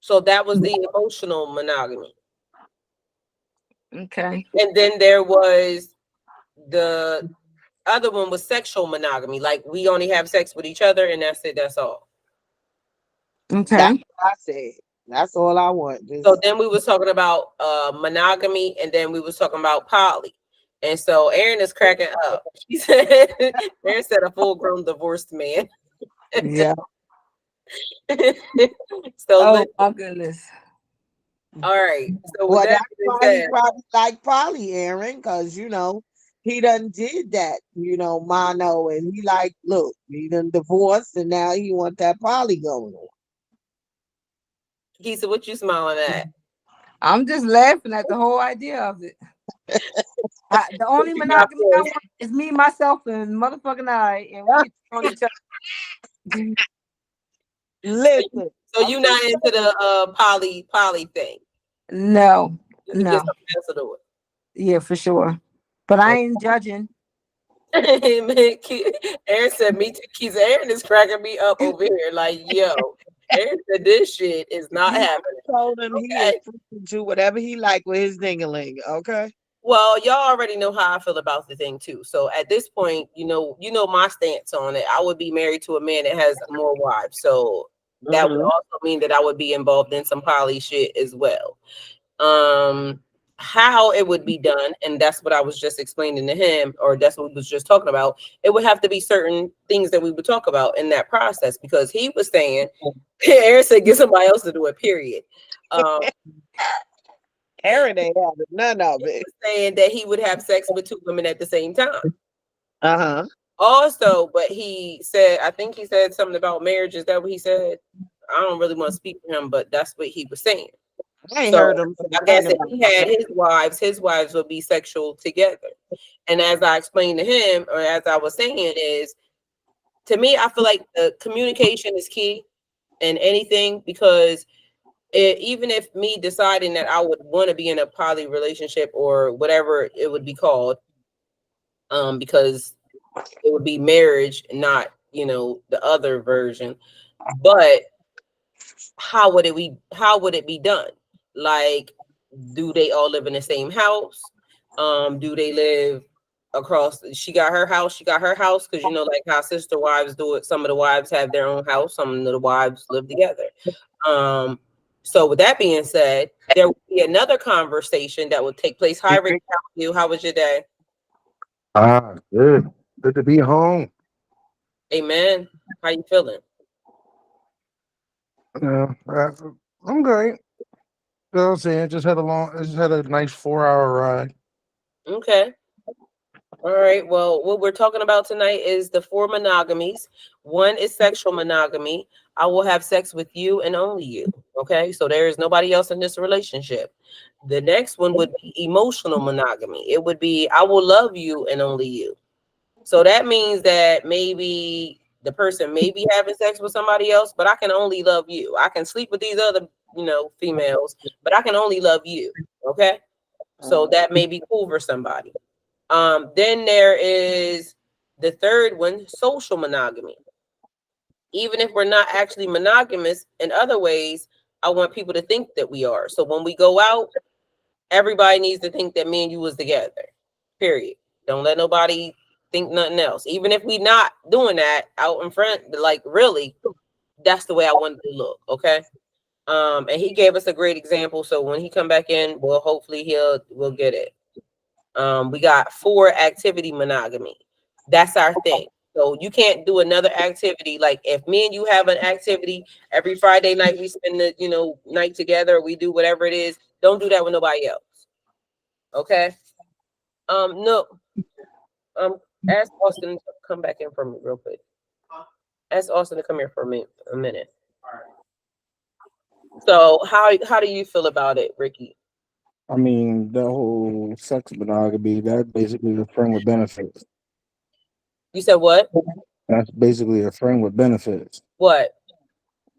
S2: So that was the emotional monogamy.
S5: Okay.
S2: And then there was the other one was sexual monogamy. Like we only have sex with each other and that's it. That's all.
S5: Okay.
S4: That's what I said. That's all I want.
S2: So
S4: Just
S2: then we was talking about monogamy and then we was talking about poly. And so Erin is cracking up. She said Erin said a full grown divorced man.
S4: yeah.
S2: So
S5: Oh
S2: listen,
S5: my goodness.
S2: all right. So with
S4: Well,
S2: that
S4: that's
S2: being
S4: why he
S2: said,
S4: probably like Polly, Aaron, because he done did that, mono, and he like, look, he done divorced, and now he want that Polly going on.
S2: he said, what you smiling at?
S5: I'm just laughing at the whole idea of it. The only
S2: You got
S5: monogamy I
S2: this.
S5: want is me, myself, and motherfucking I, and we can on each other.
S4: Listen,
S2: So
S4: I'm
S2: you
S4: just
S2: not into the poly thing.
S5: No,
S2: You can get
S5: no,
S2: something else to do it.
S5: yeah, for sure. But I ain't judging.
S2: Man, Aaron said, "Me too." Keith Aaron is cracking me up over here. Like, yo, Aaron said this shit is not
S4: you
S2: happening.
S4: told him he is
S2: Okay.
S4: free to do whatever he like with his dingaling, okay?
S2: Well, y'all already know how I feel about the thing too. So at this point, you know my stance on it. I would be married to a man that has more wives. So that would
S4: Mm-hmm.
S2: also mean that I would be involved in some poly shit as well. How it would be done, and that's what I was just explaining to him, or that's what we was just talking about. It would have to be certain things that we would talk about in that process because he was saying, Aaron said, get somebody else to do it. Period. Um,
S4: Aaron ain't having none of
S2: he
S4: it.
S2: was saying that he would have sex with two women at the same time.
S4: Uh-huh.
S2: Also, but he said, I think he said something about marriage. Is that what he said? I don't really want to speak for him, but that's what he was saying.
S4: I ain't
S2: So
S4: heard him say
S2: I guess
S4: nothing
S2: if
S4: about
S2: he had
S4: that.
S2: his wives would be sexual together. And as I explained to him, or as I was saying, is to me, I feel like the communication is key in anything because even if me deciding that I would want to be in a poly relationship or whatever it would be called, because it would be marriage, not the other version. But how would it be done? Like, do they all live in the same house? Do they live across? She got her house, because like how sister wives do it. Some of the wives have their own house, some of the wives live together. So with that being said, there will be another conversation that will take place. Hi, Rick, how are you? How was your day?
S6: Good. Good to be home.
S2: Amen. How you feeling?
S6: Uh, I, I'm great. You know what I'm saying? Just had a nice 4 hour ride.
S2: Okay. All right. Well, what we're talking about tonight is the four monogamies. One is sexual monogamy. I will have sex with you and only you. Okay. So there is nobody else in this relationship. The next one would be emotional monogamy. It would be I will love you and only you. So that means that maybe the person may be having sex with somebody else, but I can only love you. I can sleep with these other, females, but I can only love you. Okay. So that may be cool for somebody. Then there is the third one, social monogamy. Even if we're not actually monogamous in other ways, I want people to think that we are. So when we go out, everybody needs to think that me and you was together. Period. Don't let nobody think nothing else. Even if we not doing that out in front, like really, that's the way I want it to look. Okay. And he gave us a great example. So when he come back in, well, hopefully we'll get it. We got 4 activity monogamy. That's our thing. So you can't do another activity. Like if me and you have an activity every Friday night, we spend the night together. We do whatever it is. Don't do that with nobody else. Okay. No. Ask Austin to come back in for me real quick. Ask Austin to come here for me a minute. So how do you feel about it, Ricky?
S6: I mean, the whole sex monogamy, that's basically a friend with benefits.
S2: You said what?
S6: That's basically a friend with benefits.
S2: What?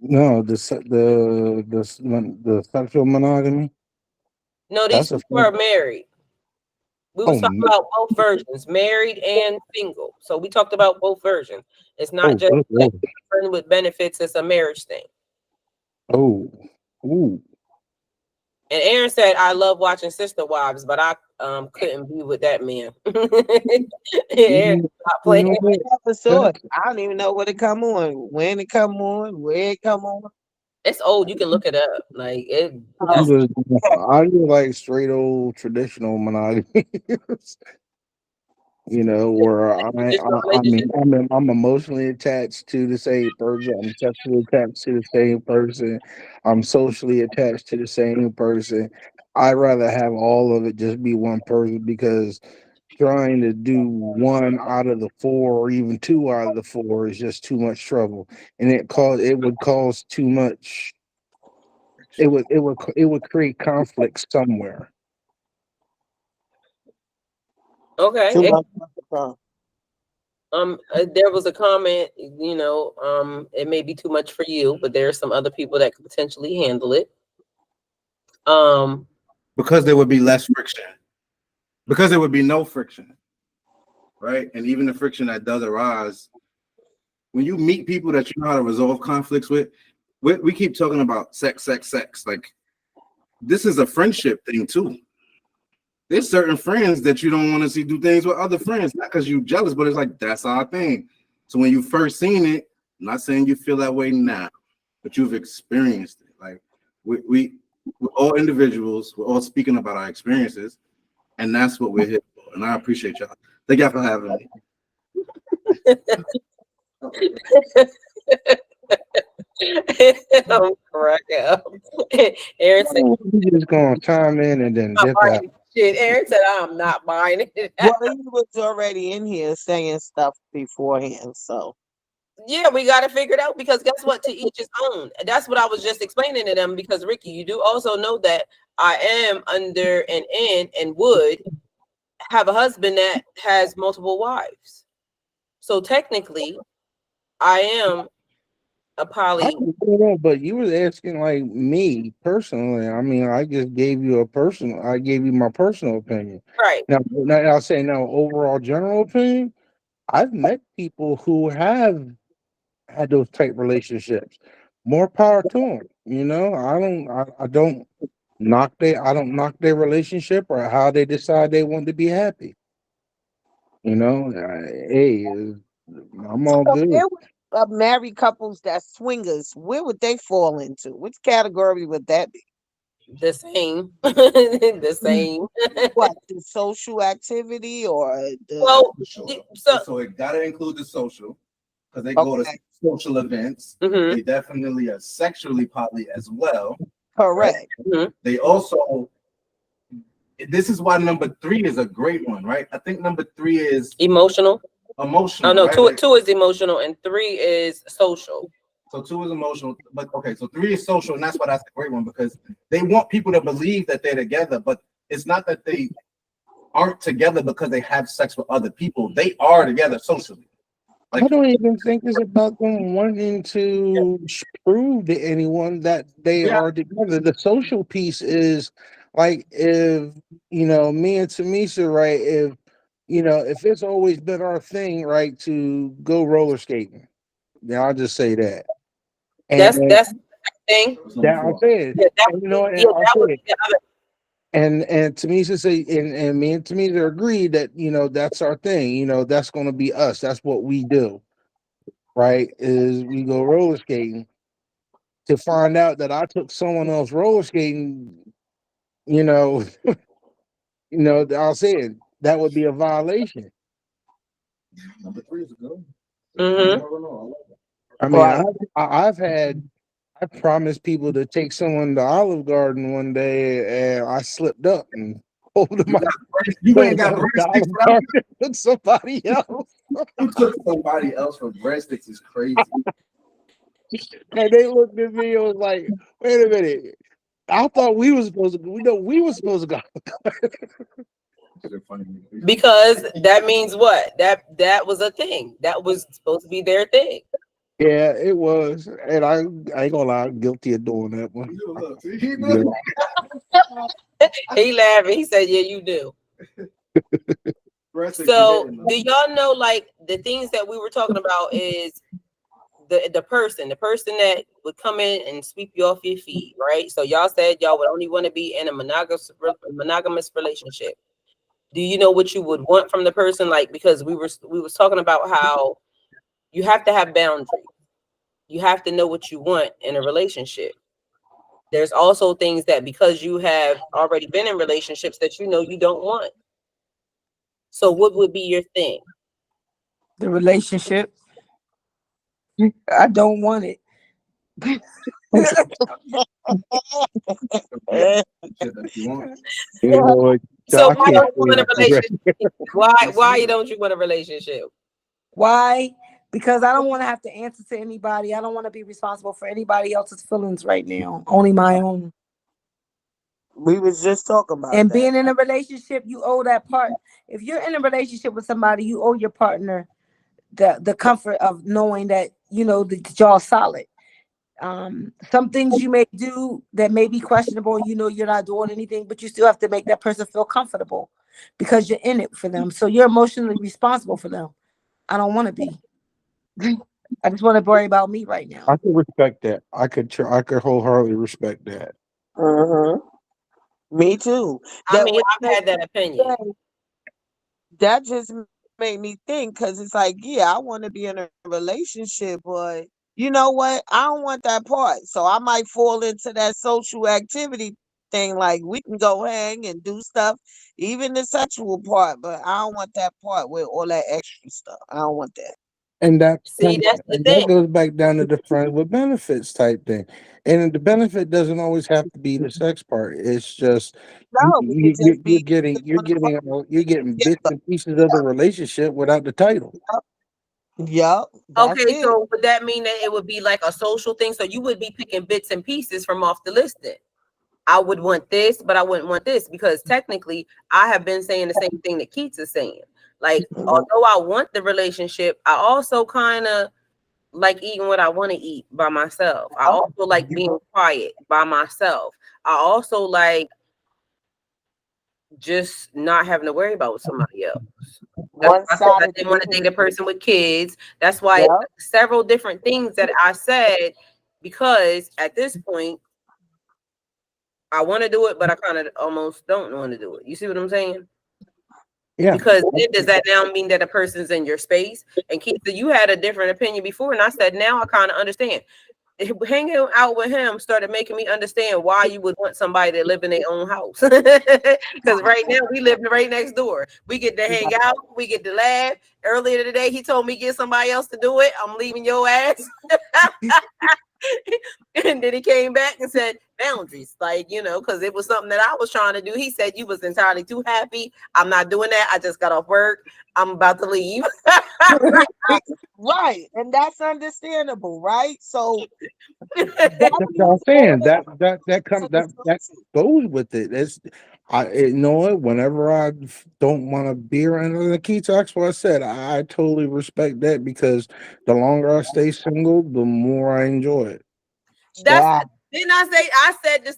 S6: No, the sexual monogamy.
S2: No, these
S6: That's a
S2: people are
S6: friend.
S2: married. We was
S6: Oh,
S2: talking about both versions, married and single. So we talked about both versions. It's not just
S6: oh,
S2: friend with benefits, it's a marriage thing.
S6: oh, ooh.
S2: And Aaron said, I love watching Sister Wives, but I couldn't be with that man. Aaron, stop
S6: You
S2: playing.
S6: know what?
S4: I never saw it. I don't even know when it come on, when it come on, where it come on.
S2: It's old. You can look it up. Like it.
S6: I'm
S2: That's
S6: just, I just like straight old traditional monogamy. You know, where
S2: traditional relationship.
S6: I'm emotionally attached to the same person. I'm sexually attached to the same person. I'm socially attached to the same person. I'd rather have all of it just be one person because trying to do one out of the four or even two out of the four is just too much trouble, and it would cause too much. It would create conflict somewhere.
S2: Okay.
S4: Too much fun.
S2: There was a comment. It may be too much for you, but there are some other people that could potentially handle it.
S3: Because there would be less friction. Because there would be no friction, right? And even the friction that does arise, when you meet people that you know how to resolve conflicts with, we keep talking about sex. Like, this is a friendship thing too. There's certain friends that you don't want to see do things with other friends, not because you're jealous, but it's like that's our thing. So when you first seen it, I'm not saying you feel that way now, but you've experienced it. Like we're all individuals, we're all speaking about our experiences, and that's what we're here for. And I appreciate y'all. Thank y'all for having me.
S2: I'm cracking up. Aaron said,
S6: You just gonna chime in and then
S2: I'm not
S6: dip out.
S2: buying shit. Aaron said, I'm not buying it.
S4: Well, he was already in here saying stuff beforehand, so
S2: Yeah, we got to figure it out because guess what? To each his own. That's what I was just explaining to them because Ricky, you do also know that I am under an N and would have a husband that has multiple wives. So technically, I am a
S6: I
S2: poly.
S6: don't know, but you was asking like me personally. I mean, I just gave you I gave you my personal opinion.
S2: Right.
S6: Now I'll say now overall general opinion. I've met people who have had those type relationships. More power to them. You know, I don't I don't knock their relationship or how they decide they want to be happy. You know, I'm all
S4: so
S6: good.
S4: where would married couples that swingers, where would they fall into? Which category would that be?
S2: The same. The same.
S4: What, the social activity or the
S2: Well, so
S3: So it gotta include the social, because they go to
S4: okay,
S3: social events.
S2: mhm,
S3: They definitely are sexually poly as well. Right?
S4: correct.
S2: mhm.
S3: They also, this is why number 3 is a great one, right? I think number 3 is
S2: Emotional. Oh
S3: emotional,
S2: no,
S3: right?
S2: two
S3: Like,
S2: two is emotional and 3 is social.
S3: so 2 is emotional, but okay, so 3 is social, and that's why that's a great one because they want people to believe that they're together, but it's not that they aren't together because they have sex with other people. They are together socially.
S6: I
S3: Like,
S6: don't even think it's about them wanting to prove to anyone that they
S3: yeah,
S6: are together. The social piece is like if me and Tamisa, right? If if it's always been our thing, right, to go roller skating. Yeah, I'll just say that. And
S2: That's the thing.
S6: that I'll say it.
S2: Yeah, that
S6: And
S2: would be,
S6: and
S2: yeah,
S6: I'll
S2: that
S6: say
S2: would
S6: it.
S2: be the other.
S6: And Tamisa say, and me and Tamisa agreed that that's our thing. That's going to be us. That's what we do. Right? Is we go roller skating. To find out that I took someone else roller skating, you know, I'll say it. That would be a violation.
S3: number 3 is good.
S2: Mhm.
S6: I mean,
S4: Right.
S6: I've had I promised people to take someone to Olive Garden one day, and I slipped up and told them I
S3: You ain't
S6: told
S3: got
S6: them to
S3: breadsticks.
S6: Olive Garden with somebody else,
S3: You took somebody else for breadsticks is crazy.
S6: and they looked at me and was like, "Wait a minute." I thought we were supposed to. We were supposed to go.
S2: Because that means what? That was a thing. That was supposed to be their thing.
S6: Yeah, it was, and I ain't gonna lie, I'm guilty of doing that one. Yeah.
S2: He laughing. He said, "Yeah, you do." So, do y'all know like the things that we were talking about is the person that would come in and sweep you off your feet, right? So y'all said y'all would only want to be in a monogamous relationship. Do you know what you would want from the person? Like, because we was talking about how you have to have boundaries. You have to know what you want in a relationship. There's also things that because you have already been in relationships that you know you don't want. So what would be your thing?
S5: The relationship. I don't want it.
S6: You know what?
S2: So
S6: I
S2: why
S6: can't
S2: don't you
S6: say
S2: want a
S6: that correct.
S2: relationship? Why don't you want a relationship?
S5: Why? Because I don't want to have to answer to anybody. I don't want to be responsible for anybody else's feelings right now. Only my own.
S4: We was just talking about
S5: And
S4: that.
S5: being in a relationship, you owe that part. If you're in a relationship with somebody, you owe your partner the comfort of knowing that you know that y'all solid. Some things you may do that may be questionable, and you know you're not doing anything, but you still have to make that person feel comfortable because you're in it for them. So you're emotionally responsible for them. I don't want to be. I just want to worry about me right now.
S6: I could respect that. I could wholeheartedly respect that.
S4: Mm-hmm. Me too.
S2: I
S4: That
S2: mean,
S4: would
S2: I've had that opinion.
S4: that just made me think because it's like, yeah, I want to be in a relationship, but you know what? I don't want that part. So I might fall into that social activity thing. Like we can go hang and do stuff, even the sexual part, but I don't want that part with all that extra stuff. I don't want that.
S6: And
S2: See, that's the
S6: that
S2: thing.
S6: goes back down to the friend with benefits type thing. And the benefit doesn't always have to be the sex part. It's just
S4: No, it could just be
S6: you're getting bits
S4: together.
S6: and pieces of the relationship without the title.
S4: Yep, that's
S2: Okay,
S4: it.
S2: so would that mean that it would be like a social thing? So you would be picking bits and pieces from off the list then? I would want this, but I wouldn't want this because technically I have been saying the same thing that Keats is saying. Like, although I want the relationship, I also kind of like eating what I want to eat by myself. I also like being quiet by myself. I also like just not having to worry about somebody else. That's
S4: One
S2: why I said I
S4: sided
S2: didn't want to date a
S4: thinking.
S2: person with kids. That's why
S4: Yep.
S2: several different things that I said because at this point I want to do it, but I kind of almost don't want to do it. You see what I'm saying?
S6: Yeah.
S2: Because then does that now mean that a person's in your space? And Keith, you had a different opinion before, and I said now I kind of understand. Hanging out with him started making me understand why you would want somebody to live in their own house. Because right now we live right next door. We get to hang out, we get to laugh. Earlier today, he told me get somebody else to do it. I'm leaving your ass. And then he came back and said boundaries, like, you know, because it was something that I was trying to do. He said you was entirely too happy. I'm not doing that. I just got off work. I'm about to leave.
S4: Right. And that's understandable, right? So
S6: That's
S4: that
S6: what I'm
S4: means all
S6: saying.
S4: of
S6: That goes with it. You know what? Whenever I don't want a beer and the key talks, what I said, I totally respect that because the longer I stay single, the more I enjoy it.
S2: That's
S4: yeah.
S2: didn't I say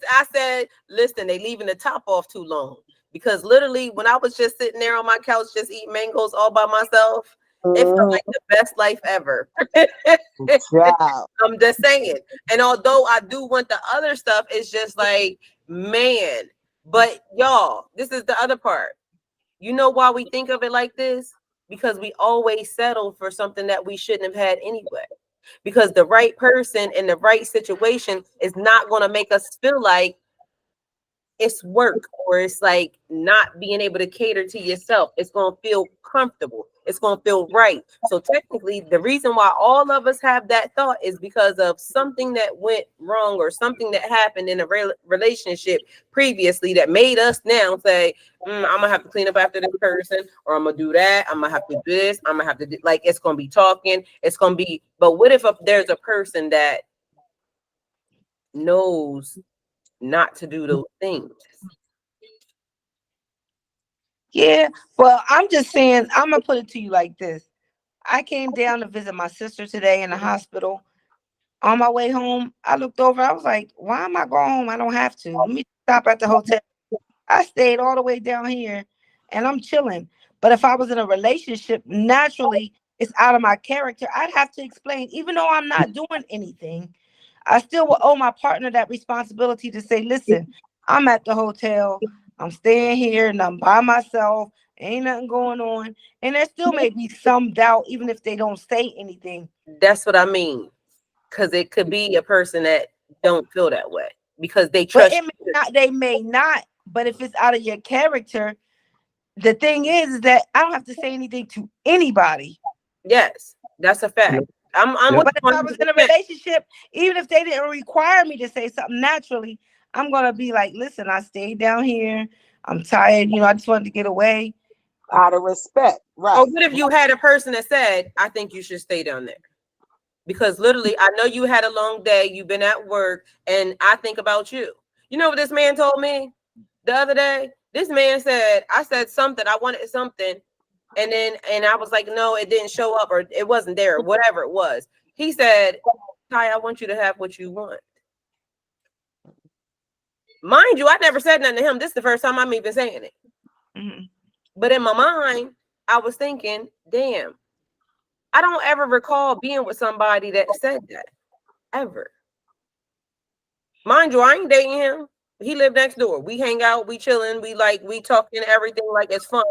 S2: I said, listen, they leaving the top off too long. Because literally when I was just sitting there on my couch just eating mangoes all by myself, it felt like the best life ever.
S4: Wow.
S2: I'm just saying. And although I do want the other stuff, it's just like, man. But y'all, this is the other part. You know why we think of it like this? Because we always settle for something that we shouldn't have had anyway. Because the right person in the right situation is not going to make us feel like it's work or it's like not being able to cater to yourself. It's going to feel comfortable. It's going to feel right. So technically, the reason why all of us have that thought is because of something that went wrong or something that happened in a relationship previously that made us now say, I'm going to have to clean up after this person, or I'm going to do that. I'm going to have to do this. I'm going to have to do, like, it's going to be talking. It's going to be, but what if there's a person that knows not to do those things.
S5: Yeah, well, I'm just saying, I'm gonna put it to you like this. I came down to visit my sister today in the hospital. On my way home, I looked over. I was like, why am I going home? I don't have to. Let me stop at the hotel. I stayed all the way down here and I'm chilling. But if I was in a relationship, naturally, it's out of my character. I'd have to explain, even though I'm not doing anything, I still will owe my partner that responsibility to say, listen, I'm at the hotel. I'm staying here and I'm by myself. Ain't nothing going on. And there still may be some doubt, even if they don't say anything.
S2: That's what I mean. Because it could be a person that don't feel that way because they
S5: But
S2: trust
S5: it may not, they may not. But if it's out of your character, the thing is that I don't have to say anything to anybody.
S2: Yes, that's a fact. I'm
S6: Yep.
S2: with
S5: But if
S2: you
S5: I was in a
S2: 100%.
S5: relationship, even if they didn't require me to say something naturally, I'm gonna be like, listen, I stayed down here. I'm tired. I just wanted to get away.
S4: Out of respect, right?
S2: Or what if you had a person that said, I think you should stay down there? Because literally, I know you had a long day, you've been at work, and I think about you. You know what this man told me the other day? This man said, I said something, I wanted something, and I was like, no, it didn't show up, or it wasn't there, or whatever it was. He said, Ty, I want you to have what you want. Mind you, I never said nothing to him. This is the first time I'm even saying it.
S5: Mm-hmm.
S2: But in my mind, I was thinking, damn, I don't ever recall being with somebody that said that, ever. Mind you, I ain't dating him. He lived next door. We hang out, we chilling, we talking everything like it's fun.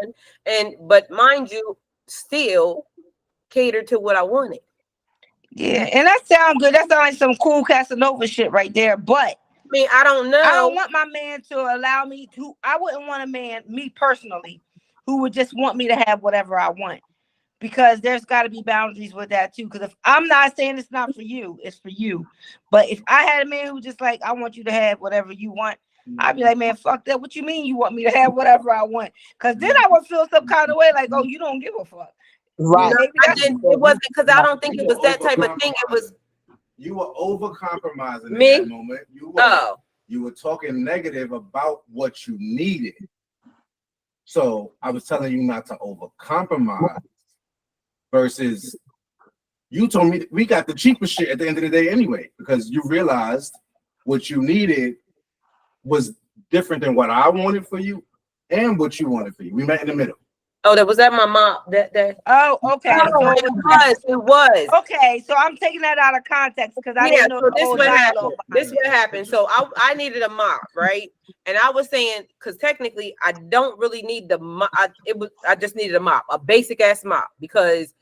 S2: But mind you, still cater to what I wanted.
S5: Yeah, and that sounds good. That sounds like some cool Casanova shit right there. But
S2: I mean, I don't
S5: I don't
S2: know.
S5: want my man to allow me to. I wouldn't want a man, me personally, who would just want me to have whatever I want. Because there's got to be boundaries with that too. Because if I'm not saying it's not for you, it's for you. But if I had a man who just like, I want you to have whatever you want, I'd be like, man, fuck that. What you mean you want me to have whatever I want? Because then I would feel some kind of way like, oh, you don't give a fuck.
S4: Right.
S2: No,
S5: Maybe
S2: I
S5: that's
S2: didn't. It wasn't because I don't think
S3: You
S2: it was
S3: were
S2: that type of thing. It was
S3: You were over compromising
S2: Me?
S3: in that moment. You were talking negative about what you needed. So I was telling you not to over compromise. Versus you told me we got the cheapest shit at the end of the day anyway, because you realized what you needed was different than what I wanted for you and what you wanted for you. We met in the middle.
S2: Oh, that was at my mom that day.
S5: Oh, okay.
S2: No, it was.
S5: Okay, so I'm taking that out of context because I
S2: Yeah,
S5: didn't know
S2: so
S5: the
S2: this
S5: whole
S2: what happened.
S5: dialogue
S2: This
S5: behind
S2: what happened. So I needed a mop, right? And I was saying, because technically I don't really need the mop. I just needed a mop, a basic ass mop, because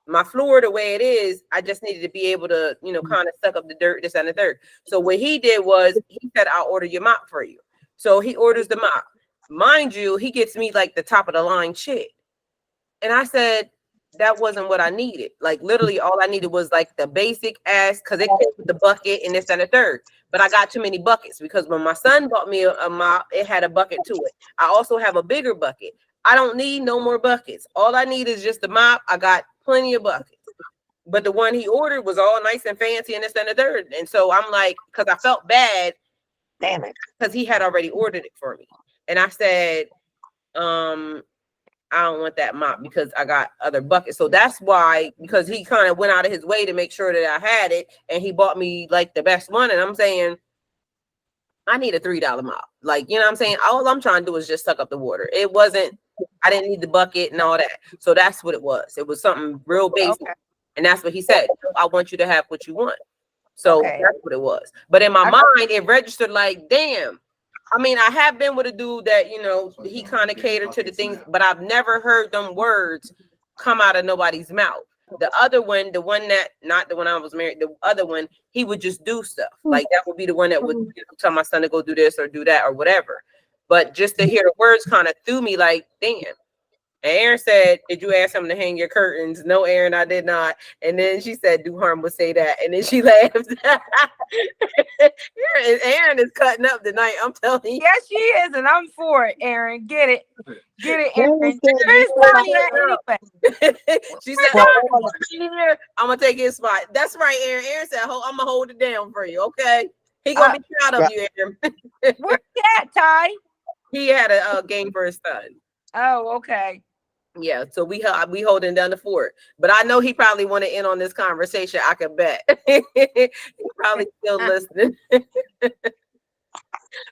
S2: my floor the way it is, I just needed to be able to, kind of suck up the dirt, this and the third. So what he did was he said, I'll order your mop for you. So he orders the mop. Mind you, he gets me like the top of the line shit. And I said, that wasn't what I needed. Like literally all I needed was like the basic ass, because it came with the bucket and this and the third. But I got too many buckets because when my son bought me a mop, it had a bucket to it. I also have a bigger bucket. I don't need no more buckets. All I need is just the mop. I got plenty of buckets. But the one he ordered was all nice and fancy and this and the third. And so I'm like, because I felt bad.
S4: Damn it.
S2: Because he had already ordered it for me. And I said, I don't want that mop because I got other buckets. So that's why, because he kind of went out of his way to make sure that I had it, and he bought me like the best one. And I'm saying, I need a $3 mop. Like, you know what I'm saying? All I'm trying to do is just suck up the water. It wasn't, I didn't need the bucket and all that. So that's what it was. It was something real basic.
S5: Okay.
S2: And that's what he said. I want you to have what you want. So
S5: Okay.
S2: that's what it was. But in my mind, it registered like, damn. I mean, I have been with a dude that, he kind of catered to the things, but I've never heard them words come out of nobody's mouth. The other one, not the one I was married, the other one, he would just do stuff. Like that would be the one that would tell my son to go do this or do that or whatever. But just to hear the words kind of threw me like, damn. And Aaron said, did you ask him to hang your curtains? No, Aaron, I did not. And then she said, LHarmon would say that. And then she laughed. Aaron is cutting up tonight. I'm telling you.
S5: Yes, she is, and I'm for it, Aaron. Get it, Aaron.
S4: Aaron said
S5: Where's Tony at anyway?
S2: She said, I'm going to take his spot. That's right, Aaron. Aaron said, I'm going to hold it down for you, okay? He gonna be proud of
S6: But-
S2: you, Aaron.
S5: Where's he at, Ty?
S2: He had a game for his son.
S5: Oh, okay.
S2: Yeah, so we holding down the fort. But I know he probably want to end on this conversation. I can bet. He probably still listening.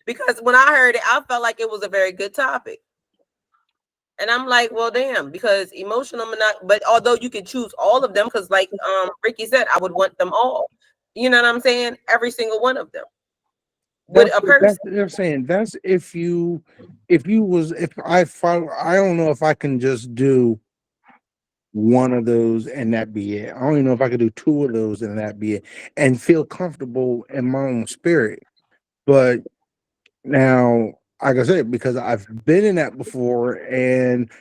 S2: Because when I heard it, I felt like it was a very good topic. And I'm like, well, damn, because but although you can choose all of them, because like Ricky said, I would want them all. You know what I'm saying? Every single one of them. With a person.
S6: That's what I'm saying. That's if I don't know if I can just do one of those and that be it. I don't even know if I could do two of those and that be it and feel comfortable in my own spirit. But now, like I said, because I've been in that before and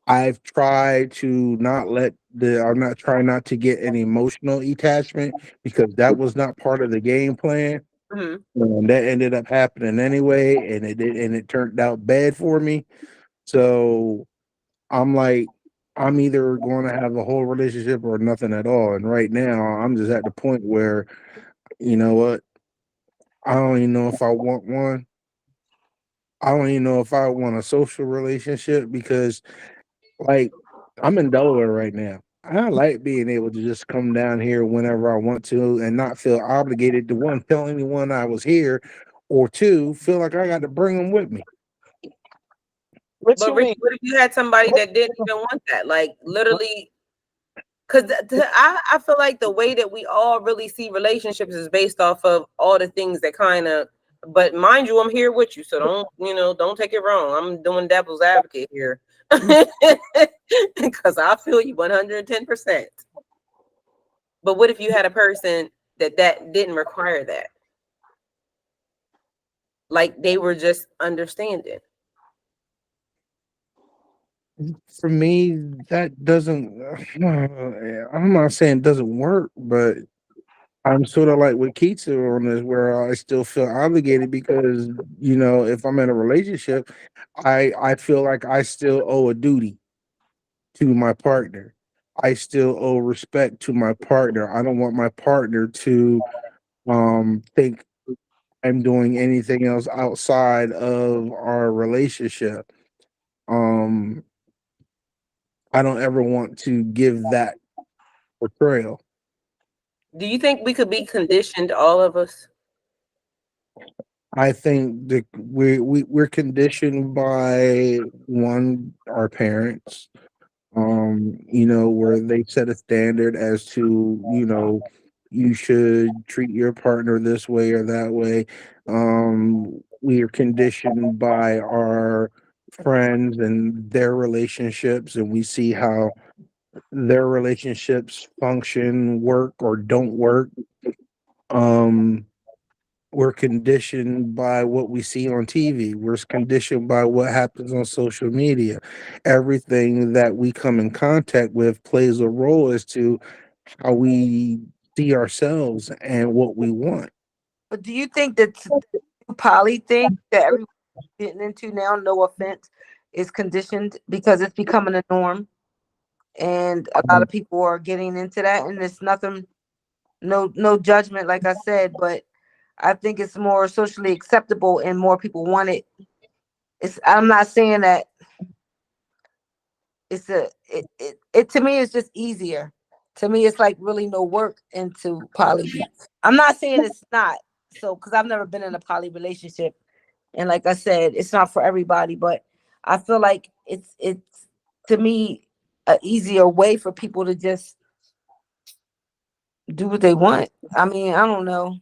S6: I've tried to I'm not trying not to get an emotional attachment because that was not part of the game plan.
S2: Mhm.
S6: And that ended up happening anyway, and it turned out bad for me. So I'm like, I'm either going to have a whole relationship or nothing at all. And right now, I'm just at the point where, you know what? I don't even know if I want one. I don't even know if I want a social relationship because, like, I'm in Delaware right now. I like being able to just come down here whenever I want to and not feel obligated to one, tell anyone I was here, or two, feel like I got to bring them with me.
S4: What
S2: But
S4: you mean?
S2: Ricky, what if you had somebody that didn't even want that? Like literally, because I feel like the way that we all really see relationships is based off of all the things that kind of. But mind you, I'm here with you, so don't take it wrong. I'm doing devil's advocate here because I feel you 110%. But what if you had a person that didn't require that? Like they were just understanding.
S6: For me, that doesn't. I'm not saying it doesn't work, but I'm sort of like with Keitsa on this, where I still feel obligated because if I'm in a relationship, I feel like I still owe a duty to my partner. I still owe respect to my partner. I don't want my partner to think I'm doing anything else outside of our relationship. Um, I don't ever want to give that portrayal.
S2: Do you think we could be conditioned, all of us?
S6: I think that we're conditioned by our parents, where they set a standard as to, you should treat your partner this way or that way. We are conditioned by our friends and their relationships, and we see how their relationships function, work or don't work. Um, we're conditioned by what we see on TV. We're conditioned by what happens on social media. Everything that we come in contact with plays a role as to how we see ourselves and what we want.
S5: But do you think that the poly thing that everyone's getting into now, no offense, is conditioned because it's becoming a norm, and a lot of people are getting into that, and it's nothing, no judgment, like I said, but I think it's more socially acceptable and more people want it. I'm not saying that it to me it's just easier. To me, it's like really no work into poly beef. I'm not saying it's not, so because I've never been in a poly relationship, and like I said, it's not for everybody, but I feel like it's to me a easier way for people to just do what they want. I mean, I don't know.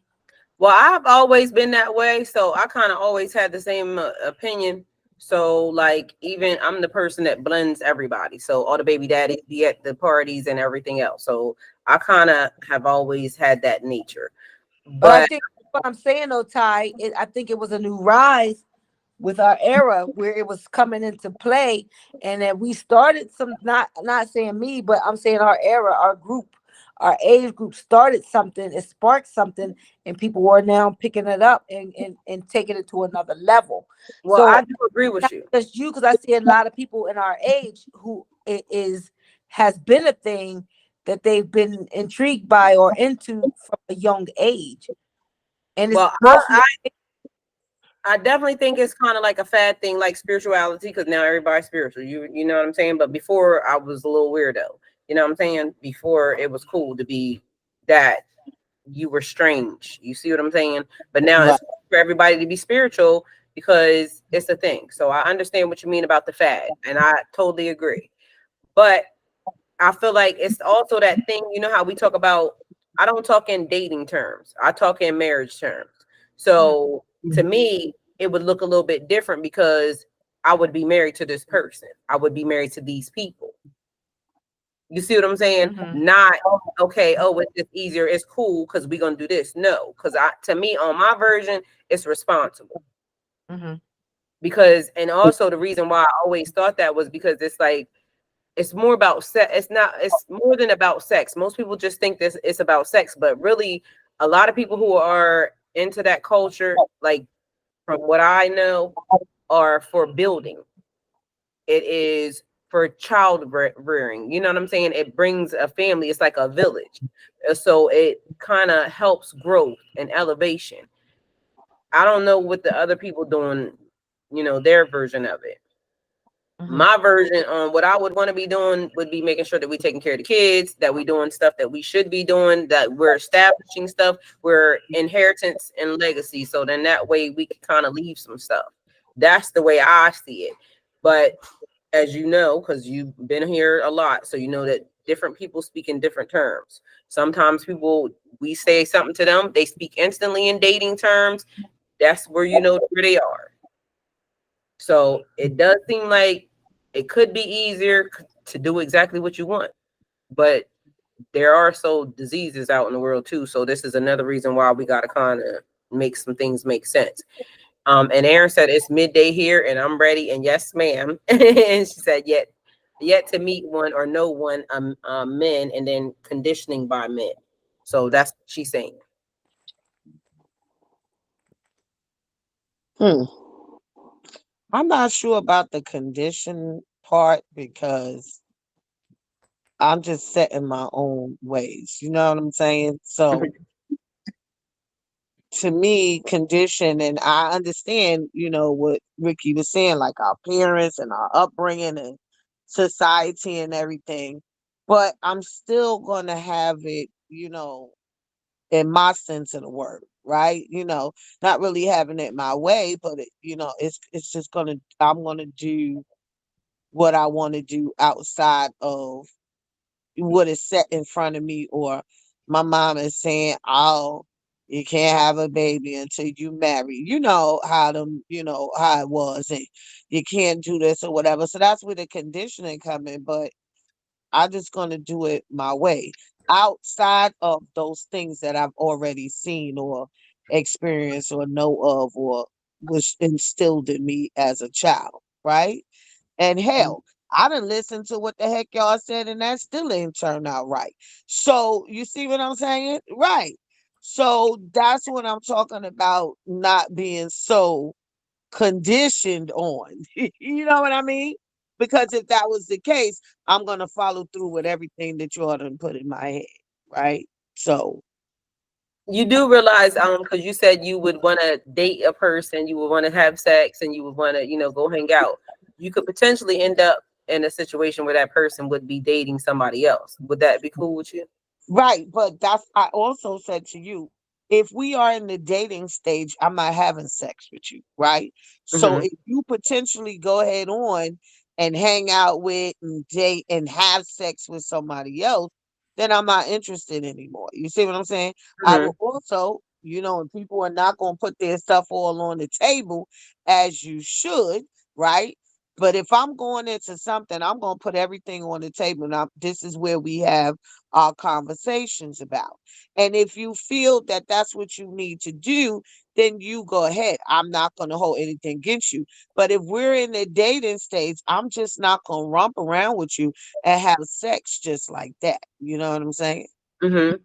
S2: Well, I've always been that way, so I kind of always had the same opinion. So, like, even I'm the person that blends everybody. So, all the baby daddies be at the parties and everything else. So, I kind of have always had that nature.
S5: But I
S2: But
S5: think what I'm saying though, Ty, I think it was a new rise with our era where it was coming into play, and that we started some, not saying me, but I'm saying our era, our group, our age group started something, it sparked something, and people are now picking it up and taking it to another level.
S2: well,
S5: So
S2: I do agree with
S5: not
S2: you.
S5: just you, because I see a lot of people in our age who it is has been a thing that they've been intrigued by or into from a young age. And it's
S2: Well,
S5: mostly
S2: I definitely think it's kind of like a fad thing, like spirituality, because now everybody's spiritual. You know what I'm saying? But before I was a little weirdo. You know what I'm saying? Before it was cool to be that you were strange. You see what I'm saying? But now
S4: Right.
S2: it's cool for everybody to be spiritual because it's a thing. So I understand what you mean about the fad, and I totally agree. But I feel like it's also that thing, you know how we talk about, I don't talk in dating terms. I talk in marriage terms. So to me, it would look a little bit different because I would be married to this person. I would be married to these people. You see what I'm saying?
S4: Mm-hmm.
S2: Not okay, oh, it's just easier, it's cool because we're gonna do this. No, because I to me on my version, it's responsible.
S4: Mm-hmm.
S2: Because and also the reason why I always thought that was because it's like it's more about sex. It's not. It's more than about sex. Most people just think this it's about sex, but really, a lot of people who are into that culture, like from what I know, are for building. It is for child rearing. You know what I'm saying? It brings a family. It's like a village, so it kind of helps growth and elevation. I don't know what the other people doing. You know their version of it.
S4: Mm-hmm.
S2: My version on what I would want to be doing would be making sure that we're taking care of the kids, that we're doing stuff that we should be doing, that we're establishing stuff, we're inheritance and legacy. So then that way we can kind of leave some stuff. That's the way I see it. But as you know, because you've been here a lot, so you know that different people speak in different terms. Sometimes people, we say something to them, they speak instantly in dating terms. That's where you know where they are. So it does seem like it could be easier to do exactly what you want, but there are so diseases out in the world too. So this is another reason why we got to kind of make some things make sense. And Aaron said it's midday here and I'm ready. And yes, ma'am. And she said yet to meet one or know one men and then conditioning by men. So that's what she's saying.
S4: Hmm. I'm not sure about the condition part because I'm just set in my own ways. You know what I'm saying? So to me, condition, and I understand, what Ricky was saying, like our parents and our upbringing and society and everything, but I'm still going to have it, in my sense of the word, right? Not really having it my way, but it's just I'm gonna do what I want to do outside of what is set in front of me, or my mom is saying, "Oh, you can't have a baby until you marry." You know how how it was, and you can't do this or whatever. So that's where the conditioning come in. But I'm just gonna do it my way, outside of those things that I've already seen or experienced or know of or was instilled in me as a child, right? And hell, I didn't listen to what the heck y'all said, and that still ain't turned out right. So you see what I'm saying? Right. So that's what I'm talking about, not being so conditioned on. You know what I mean? Because if that was the case, I'm gonna follow through with everything that you all done put in my head. Right. So
S2: You do realize, because you said you would want to date a person, you would want to have sex, and you would want to, go hang out. You could potentially end up in a situation where that person would be dating somebody else. Would that be cool with you?
S4: right, but that's I also said to you, if we are in the dating stage, I'm not having sex with you, right? So
S2: Mm-hmm.
S4: if you potentially go ahead on and hang out with and date and have sex with somebody else, then I'm not interested anymore. You see what I'm saying? I
S2: Mm-hmm.
S4: will also, and people are not going to put their stuff all on the table as you should, right? But if I'm going into something, I'm going to put everything on the table. Now, this is where we have our conversations about. And if you feel that that's what you need to do, then you go ahead. I'm not going to hold anything against you. But if we're in the dating stage, I'm just not going to romp around with you and have sex just like that. You know what I'm saying?
S2: Mm-hmm.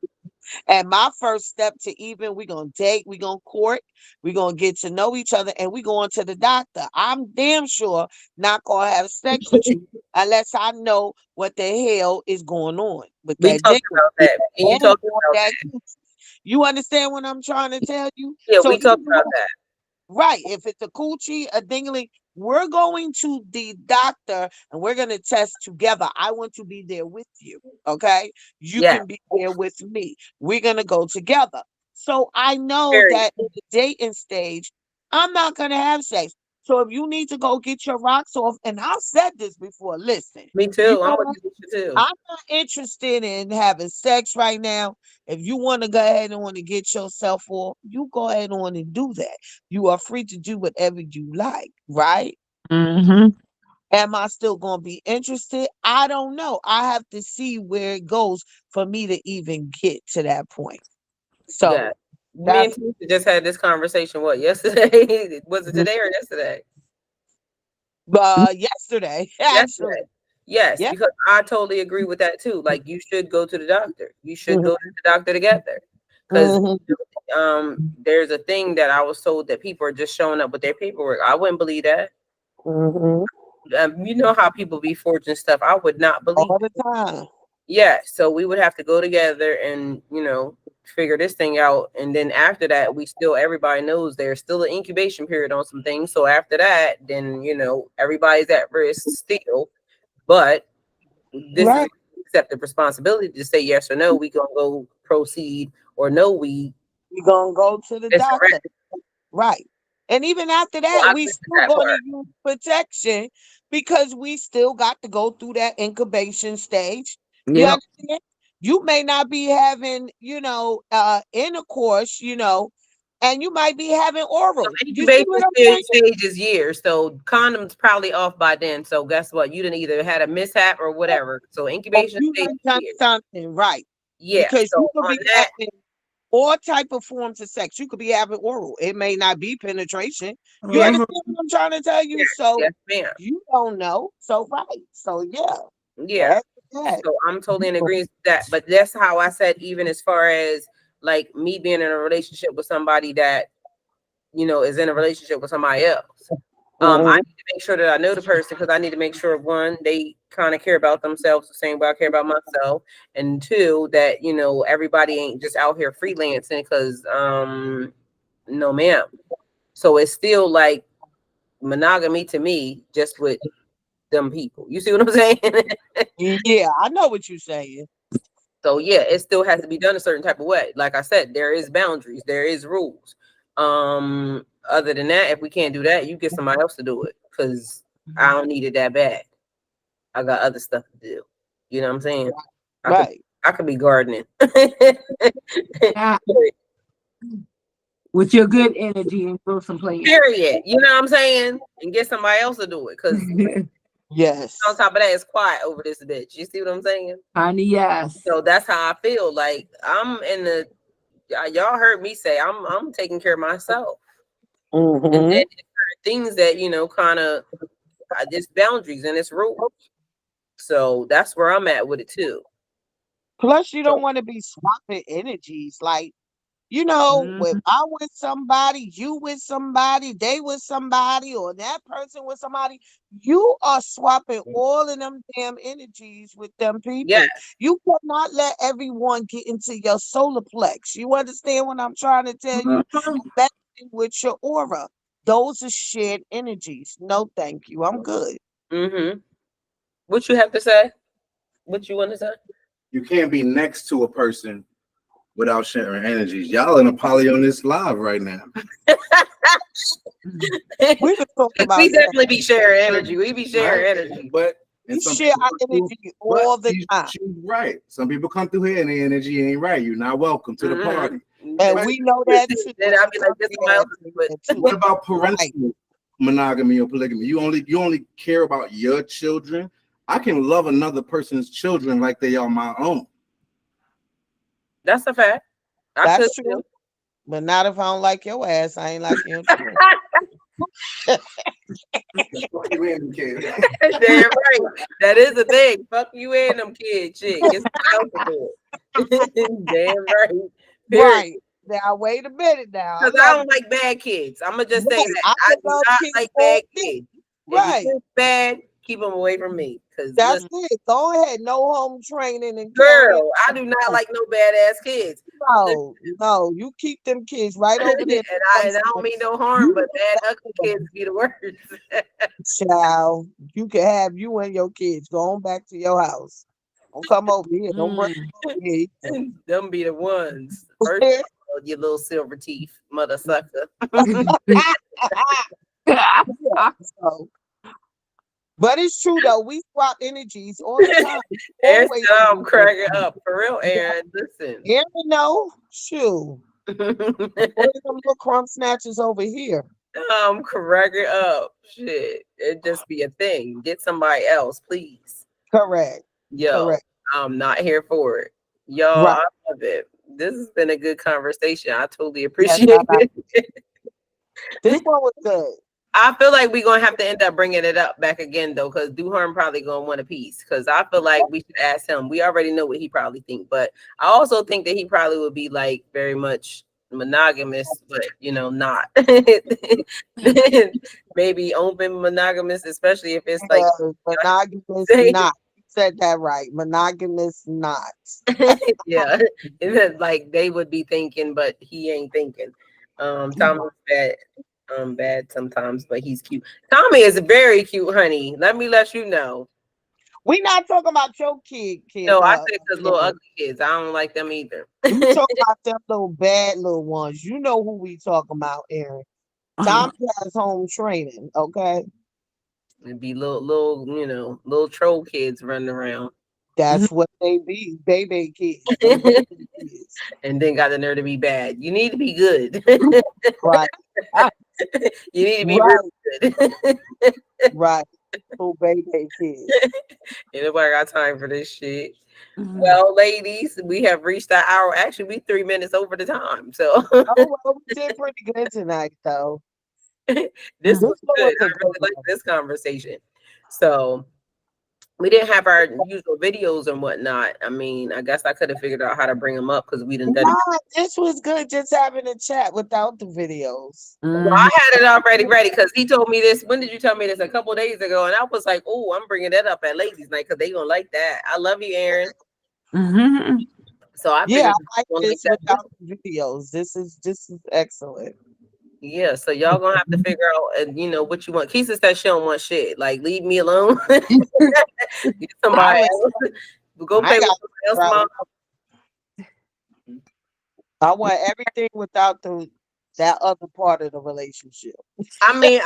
S4: And my first step to even, we're going to date, we're going to court, we're going to get to know each other, and we're going to the doctor. I'm damn sure not going to have sex with you unless I know what the hell is going on with
S2: We
S4: that dick.
S2: talked about that. And you
S4: And
S2: talked
S4: on
S2: about
S4: that
S2: that.
S4: coochie. You understand what I'm trying to tell you?
S2: Yeah,
S4: So
S2: we talked
S4: even
S2: about that.
S4: right, if it's a coochie, a dingling, we're going to the doctor and we're going to test together. I want to be there with you. Okay. You
S2: Yeah,
S4: can be there with me. We're going to go together. So I know
S2: period.
S4: that in the dating stage, I'm not going to have sex. So if you need to go get your rocks off, and I've said this before, listen,
S2: Me
S4: you
S2: too. I'm
S4: know
S2: with
S4: what?
S2: you too.
S4: I'm not interested in having sex right now. If you want to go ahead and want to get yourself off, you go ahead on and do that. You are free to do whatever you like, right?
S5: Mm-hmm.
S4: Am I still going to be interested? I don't know. I have to see where it goes for me to even get to that point.
S2: Yeah.
S4: So
S2: Me and
S4: that's
S2: Tisha just had this conversation, what, yesterday? Was it today or yesterday?
S4: yesterday,
S2: Yesterday.
S4: actually.
S2: Yes,
S4: Yeah.
S2: because I totally agree with that too. Like you should go to the doctor. You should
S4: Mhm,
S2: go to the doctor together. Because
S4: mhm,
S2: there's a thing that I was told that people are just showing up with their paperwork. I wouldn't believe that.
S4: mhm.
S2: You know how people be forging stuff. I would not believe
S4: All
S2: it.
S4: the time.
S2: Yeah, so we would have to go together and figure this thing out. And then after that, everybody knows there's still an incubation period on some things. So after that, then everybody's at risk still. But this is
S4: Right.
S2: accepted responsibility to say yes or no. We gonna go proceed or no. We
S4: We're going to go to the
S2: it's a
S4: doctor.
S2: wrap.
S4: Right. And even after
S2: So
S4: that,
S2: I
S4: we
S2: missed
S4: still
S2: that
S4: going to
S2: part.
S4: use protection because we still got to go through that incubation stage. You
S5: Yep.
S4: understand? You may not be having, intercourse, and you might be having oral. You see
S2: Incubation
S4: what I'm saying?
S2: stage is years, so condoms probably off by then. So guess what? You didn't either had a mishap or whatever. So
S4: Or
S2: incubation
S4: you
S2: stage
S4: done
S2: is
S4: done
S2: years.
S4: something right.
S2: Yeah.
S4: Because
S2: So
S4: you could
S2: on
S4: be
S2: that,
S4: having all type of forms of sex. You could be having oral. It may not be penetration. You
S5: Mhm.
S4: understand what I'm trying to tell you?
S2: yes,
S4: So
S2: yes, ma'am.
S4: you don't know. So right. So yeah.
S2: Yeah.
S4: That's that.
S2: So I'm totally in agreement with that. But that's how I said, even as far as like me being in a relationship with somebody that is in a relationship with somebody else. I
S4: Mhm.
S2: need to make sure that I know the person because I need to make sure one, they kind of care about themselves the same way I care about myself, and two, that everybody ain't just out here freelancing because no ma'am. So it's still like monogamy to me, just with them people. You see what I'm saying?
S4: Yeah, I know what you're saying.
S2: So yeah, it still has to be done a certain type of way. Like I said, there is boundaries, there is rules. Other than that, if we can't do that, you get somebody else to do it because I don't need it that bad. I got other stuff to do. You know what I'm saying? I could
S4: Right.
S2: I could be gardening.
S5: Yeah. With your good energy and grow some plants.
S2: Period. You know what I'm saying? And get somebody else to do it because on
S4: Yes.
S2: top of that, it's quiet over this bitch. You see what I'm saying?
S5: Honey, yes.
S2: So that's how I feel. Like I'm in the y'all heard me say I'm taking care of myself. And
S4: Hmm.
S2: then things that kind of just boundaries and it's rules. So that's where I'm at with it too.
S4: Plus, you don't
S2: So
S4: want to be swapping energies. Like, when
S5: Mhm.
S4: I'm with somebody, you with somebody, they with somebody, or that person with somebody, you are swapping all of them damn energies with them
S2: yeah,
S4: people. You cannot let everyone get into your solar plex. You understand what I'm trying to tell you?
S5: Mhm.
S4: Especially with your aura. Those are shared energies. No, thank you. I'm good.
S2: mm-hmm. What you have to say? What you want to say?
S3: You can't be next to a person without sharing energies. Y'all in a poly on this live right now.
S4: We were talking about
S2: We
S4: sex.
S2: definitely be sharing energy. We be sharing energy.
S3: But
S4: We
S3: and some
S4: share
S3: people
S4: our
S3: come through,
S4: energy all the time.
S3: she's right. Some people come through here and the energy ain't right. You're not welcome to the party.
S4: And we know that too.
S2: Then I'll be like, this somebody else to do it.
S3: What about
S4: Right.
S3: parental monogamy or polygamy? You only care about your children. I can love another person's children like they are my own.
S2: That's a fact. I could
S4: That's true.
S2: too.
S4: But not if I don't like your ass. I ain't like you too.
S3: Fuck you in, kid.
S2: Damn right. That is a thing. Fuck you and them kids. Shit. Get somebody else to do it. Damn right. Period.
S4: Right. Now wait a minute now.
S2: Because I don't like bad kids. I'm gonna just say
S4: right.
S2: that.
S4: I
S2: I
S4: can
S2: do
S4: love
S2: not
S4: kids
S2: like
S4: all
S2: bad
S4: day.
S2: kids. If you
S4: Right.
S2: kid's bad, keep them away from me. Cause
S4: That's
S2: listen,
S4: it. Go ahead. No home training and carrying.
S2: girl, I do not like no badass kids.
S4: No, no. You keep them kids right over there.
S2: And I don't mean no harm, but bad ugly kids be the worst.
S4: Child, you can have you and your kids going back to your house. Don't come over here. Don't bring them over here either.
S2: Them be the ones. First of all, you little silver teeth, mother sucker.
S4: So, but it's true though. We swap energies all the time.
S2: Aaron
S4: Always.
S2: said I'm cracking up. For real, Aaron, listen.
S4: Aaron, no, shoot. What are them little crumb snatchers over here?
S2: I'm cracking up. Shit. It just be a thing. Get somebody else, please.
S4: Correct.
S2: Yo,
S4: Correct.
S2: I'm not here for it. Y'all,
S4: Right.
S2: I love it. This has been a good conversation. I totally
S4: Yes,
S2: appreciate
S4: I like
S2: it.
S4: this one was good.
S2: I feel like we're gonna have to end up bringing it up back again though, because Duharm probably gonna want a piece. Because I feel like we should ask him. We already know what he probably think, but I also think that he probably would be like very much monogamous, but you know, not maybe open monogamous, especially if it's like
S4: Monogamous not. You said that right. Monogamous not.
S2: yeah, and then, like they would be thinking, but he ain't thinking. Tommy's bad sometimes, but he's cute. Tommy is very cute, honey. Let me let you know.
S4: We not talking about your kid.
S2: No, I said because little ugly kids, I don't like them either.
S4: We talking about them little bad little ones. You know who we talking about, Aaron. Tommy has home training, okay?
S2: It'd be little, you know, little troll kids running around.
S4: That's what they be, baby kids. Them baby kids.
S2: And then got the nerve to be bad. You need to be good.
S4: Right,
S2: You need to be
S4: right,
S2: real good.
S4: right. Little baby kids.
S2: Ain't nobody got time for this shit. Well, ladies, we have reached that hour. Actually, we 3 minutes over the time. So
S4: Oh, well, we did pretty good tonight, though.
S2: this was
S4: one
S2: good.
S4: was a
S2: I
S4: good
S2: really like
S4: one.
S2: this conversation. So we didn't have our usual videos and whatnot. I mean, I guess I could have figured out how to bring them up because we done done it.
S4: Nah, this was good just having a chat without the videos.
S2: Well, I had it already ready because he told me this. When did you tell me this? A couple days ago, and I was like, "Oh, I'm bringing that up at ladies' night because they gonna like that." I love you, Aaron. So I
S4: Yeah,
S2: figured
S4: I like
S2: we'll make
S4: this
S2: that.
S4: without the videos. This is excellent.
S2: Yeah, so y'all gonna have to figure out, and you know what you want. Keisha said she don't want shit. Like, leave me alone. Get somebody else. Go play
S4: I
S2: with
S4: got
S2: somebody else, mom.
S4: I want everything without that other part of the relationship.
S2: I mean,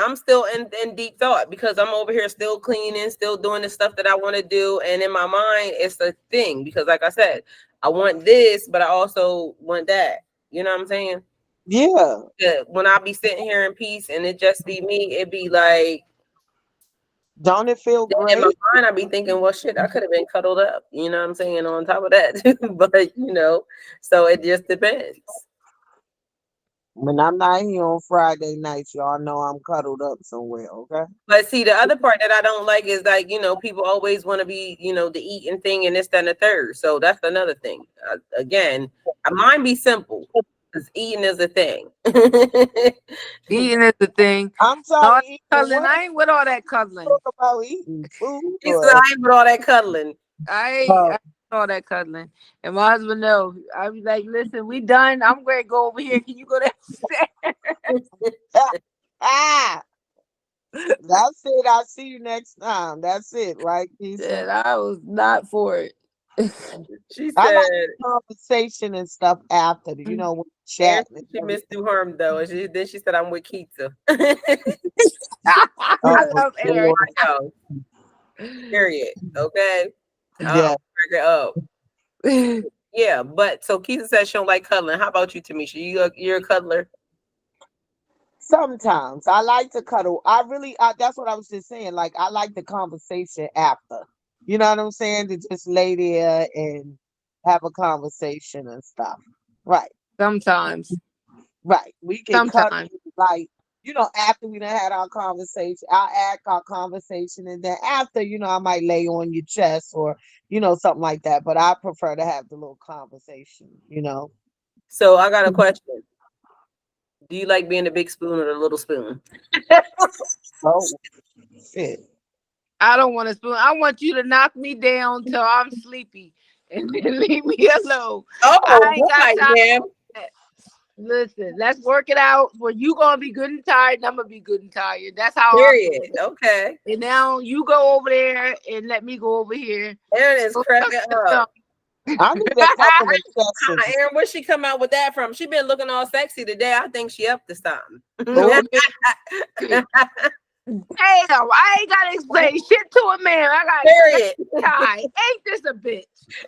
S2: I'm still in deep thought because I'm over here still cleaning, still doing the stuff that I want to do. And in my mind, it's a thing because like I said, I want this, but I also want that. You know what I'm saying?
S4: Yeah.
S2: When I be sitting here in peace and it just be me, it be like,
S4: don't it feel great?
S2: In my mind, I be thinking, well, shit, I could have been cuddled up. You know what I'm saying? On top of that, but you know, so it just depends.
S4: When I'm not here on Friday nights, y'all know I'm cuddled up somewhere, okay?
S2: But see, the other part that I don't like is like, you know, people always want to be, you know, the eating thing and this, that, and the third. So that's another thing. Again, mine be simple because eating is a thing.
S5: Eating is the thing.
S4: I'm
S5: All
S4: sorry,
S5: cuddling. I ain't with all that cuddling.
S4: talk about eating food.
S2: He said, I ain't with all that cuddling.
S5: I ain't with all that cuddling. And my husband know. I be like, listen, we done. I'm going to go over here. Can you go downstairs?
S4: That's it. I'll see you next time. That's it, right, Keisha?
S5: And I was not for it.
S2: She said,
S4: I like conversation and stuff after, you know, when chat.
S2: She missed do harm though. And then she said, I'm with Keita.
S5: I love Eric.
S2: Period. Okay.
S4: Yeah.
S2: Figure up. Yeah, but so Keita said she don't like cuddling. How about you, Tamisha? You're a cuddler.
S4: Sometimes I like to cuddle. That's what I was just saying. Like, I like the conversation after. You know what I'm saying? To just lay there and have a conversation and stuff. Right.
S5: Sometimes.
S4: Right. We can cuddle,
S5: Sometimes.
S4: like, you know, after we done had our conversation, I'll add our conversation, and then after, you know, I might lay on your chest or, you know, something like that. But I prefer to have the little conversation, you know.
S2: So I got a question. Do you like being the big spoon or the little spoon?
S4: Oh, shit.
S5: I don't want to spoon. I want you to knock me down till I'm sleepy and then leave me alone.
S2: Oh,
S5: I ain't got
S2: boy,
S5: time
S2: man.
S5: for that. Listen, let's work it out where you gonna be good and tired, and I'm gonna be good and tired. That's how I'm
S2: Period.
S5: doing.
S2: Okay.
S5: And now you go over there and let me go over here.
S2: Aaron is cracking up.
S4: I need a couple of sessions.
S2: Aaron, where she come out with that from? She been looking all sexy today. I think she up to something.
S4: Oh,
S5: Damn, I ain't gotta explain shit to a man. I got
S2: Period.
S5: tie. Ain't this a bitch?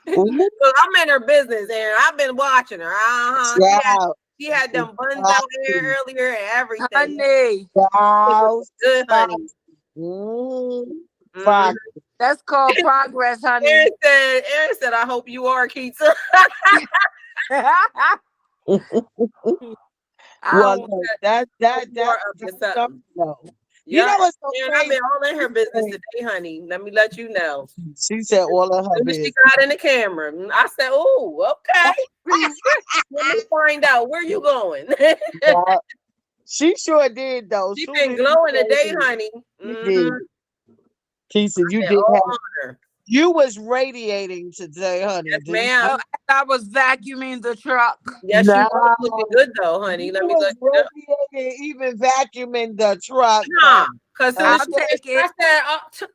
S2: So I'm in her business, Aaron. I've been watching her.
S4: wow.
S2: She had them buns out here earlier and everything.
S5: Honey,
S4: Wow.
S2: Good, honey.
S4: Fuck.
S5: that's called progress, honey.
S2: Aaron said, I hope you are, Keita.
S4: Well, that's
S2: something.
S4: no.
S2: Yeah,
S4: You know what's so
S2: Aaron, I've
S4: crazy?
S2: been all in her business today, honey. Let me let you know.
S4: She said all of her
S2: She
S4: business.
S2: got in the camera. I said, "Oh, okay. Let me find out where you going."
S4: Yeah. She sure did though.
S2: She
S4: Soon
S2: been
S4: as
S2: glowing
S4: you
S2: today,
S4: said
S2: honey.
S4: it, you did. Keisha, you
S2: Been
S4: did
S2: all
S4: have.
S2: on her.
S4: You was radiating today, honey.
S2: Yes,
S4: didn't
S2: ma'am.
S5: Oh, I was vacuuming the truck.
S2: Yes,
S4: No.
S2: you was looking good though, honey.
S4: You
S2: Let me
S4: was
S2: let you know.
S4: radiating, even vacuuming the truck.
S2: Nah, because soon as
S5: I'll
S2: she
S5: take
S2: said,
S5: it.
S2: I said,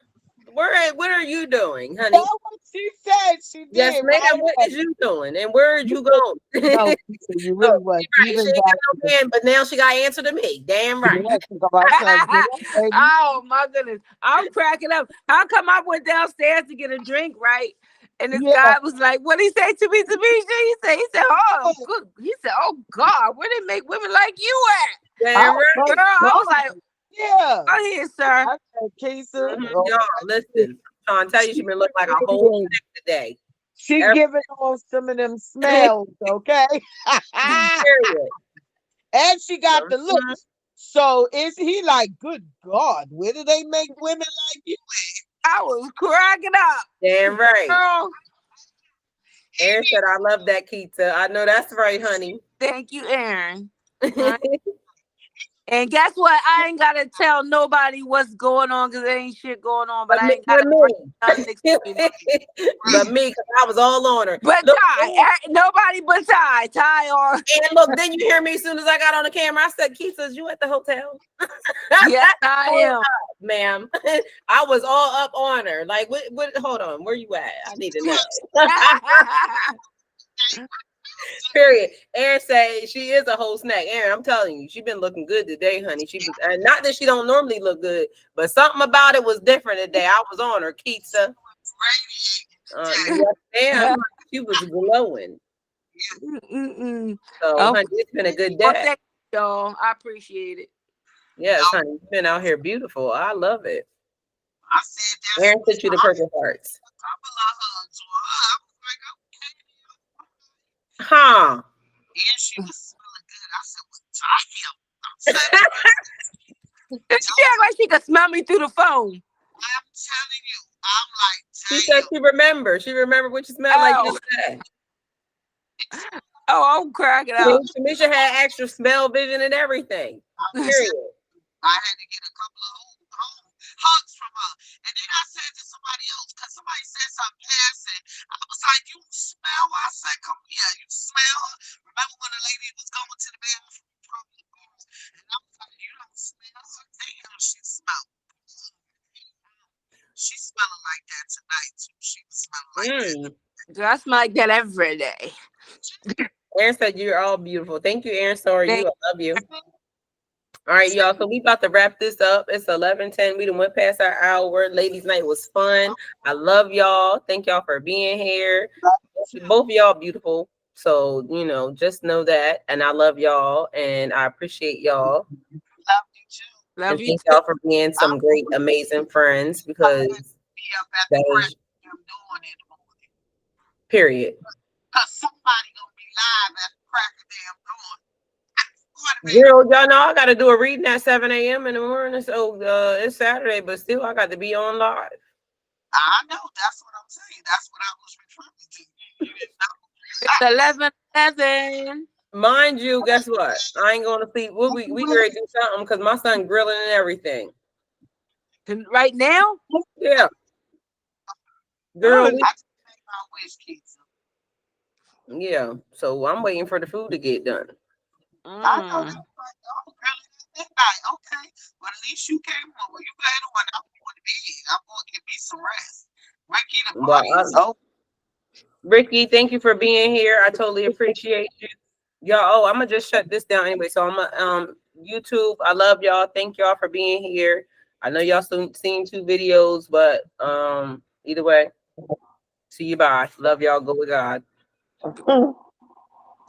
S2: what are you doing, honey?
S4: That's what she said. She did.
S2: Yes, ma'am.
S4: Right
S2: What
S4: away.
S2: is you doing? And where are you going?
S4: No, Keisha, you really was.
S2: Right. She
S4: Even
S2: ain't got no
S4: vacuuming.
S2: man, but now she got to answer to me. Damn right.
S4: Yeah, she go back to her, "Get up, baby."
S5: Oh my goodness. I'm cracking up. How come I went downstairs to get a drink, right? And this
S4: Yeah.
S5: guy was like, what did he say to me, Tamisha? He said, oh good. He said, oh God, where they make women like you at?
S2: Damn right.
S4: Oh,
S5: Girl, I was like,
S4: yeah.
S5: go ahead, sir.
S4: I said, Keisha, oh,
S2: Y'all, listen. Trying to tell you, she been looking like a whole snack today.
S4: she giving on some of them smells, okay?
S2: Period.
S4: And she got the looks. So is he like, good God, where do they make women like you?
S5: I was cracking up.
S2: Damn right.
S5: Girl,
S2: Aaron said, I love that, Keita. I know that's right, honey.
S5: thank you, Aaron. And guess what? I ain't gotta tell nobody what's going on because there ain't shit going on. But I ain't gotta bring nothing extreme.
S2: But me, because I was all on her.
S5: But
S2: Look,
S5: Ty, nobody but Ty. Ty on.
S2: and look, then you hear me as soon as I got on the camera. I said, Keita, is you at the hotel?
S5: Yes, I am.
S2: Ma'am. I was all up on her. Like, what hold on, where you at? I need to know. Period. Aaron say she is a whole snack. Aaron, I'm telling you, she been looking good today, honey. She was, and not that she don't normally look good, but something about it was different today. I was on her, Keita. Yes, ma'am. She was glowing. So, honey, it's been a good day.
S5: Well, thank you, y'all. I appreciate it.
S2: Yes, honey, you've been out here beautiful. I love it. Aaron sent you the purple hearts. Huh?
S4: And she was smelling good. I said, well, damn.
S5: She act like she could smell me through the phone.
S4: I'm telling you, I'm like,
S2: she said she remembered. She remembered what you smelled like you said.
S5: Oh, I'm cracking up.
S2: Tamisha had extra smell, vision, and everything. Period.
S4: I had to get a couple of hugs from her. And then I said to somebody else, because somebody said something passing, I was like, you smell? I said, come here, you smell her? Remember when the lady was going to the bathroom? And I was like, you don't smell her? Damn, she smelled. She's smelling like that tonight, too. She was smelling like that.
S5: I smell like that every day.
S2: Aaron said you're all beautiful. Thank you, Aaron. So are you. I love you. All right, y'all. So we about to wrap this up. It's 11:10. We done went past our hour. Ladies' night was fun. I love y'all. Thank y'all for being here. Both of y'all beautiful. So, you know, just know that. And I love y'all. And I appreciate y'all.
S4: Love you too.
S2: And thank y'all for being some great, amazing friends because that is period.
S4: Because somebody gonna be live at the crack of damn dawn.
S2: Girl, y'all know I got to do a reading at 7 a.m. in the morning. So it's Saturday, but still I got to be on live.
S4: I know. That's what I'm saying. That's what I was referring to. You didn't know.
S5: It's 11:11.
S2: Mind you, guess what? I ain't going to sleep. We ready to do something because my son grilling and everything.
S5: Right now?
S2: Yeah. Girl,
S4: I just make my wish, Keith.
S2: yeah. So I'm waiting for the food to get done.
S4: I know that's right. Oh, girl, it's midnight. Okay. But at least you came over. You better when I'm going to bed. I'm going to get me some rest. Ricky, the
S2: Well,
S4: party is over.
S2: Ricky, thank you for being here. I totally appreciate you. Y'all, oh, I'm gonna just shut this down anyway. So I'm gonna YouTube. I love y'all. Thank y'all for being here. I know y'all seen 2 videos, but either way, see you. Bye. Love y'all. Go with God.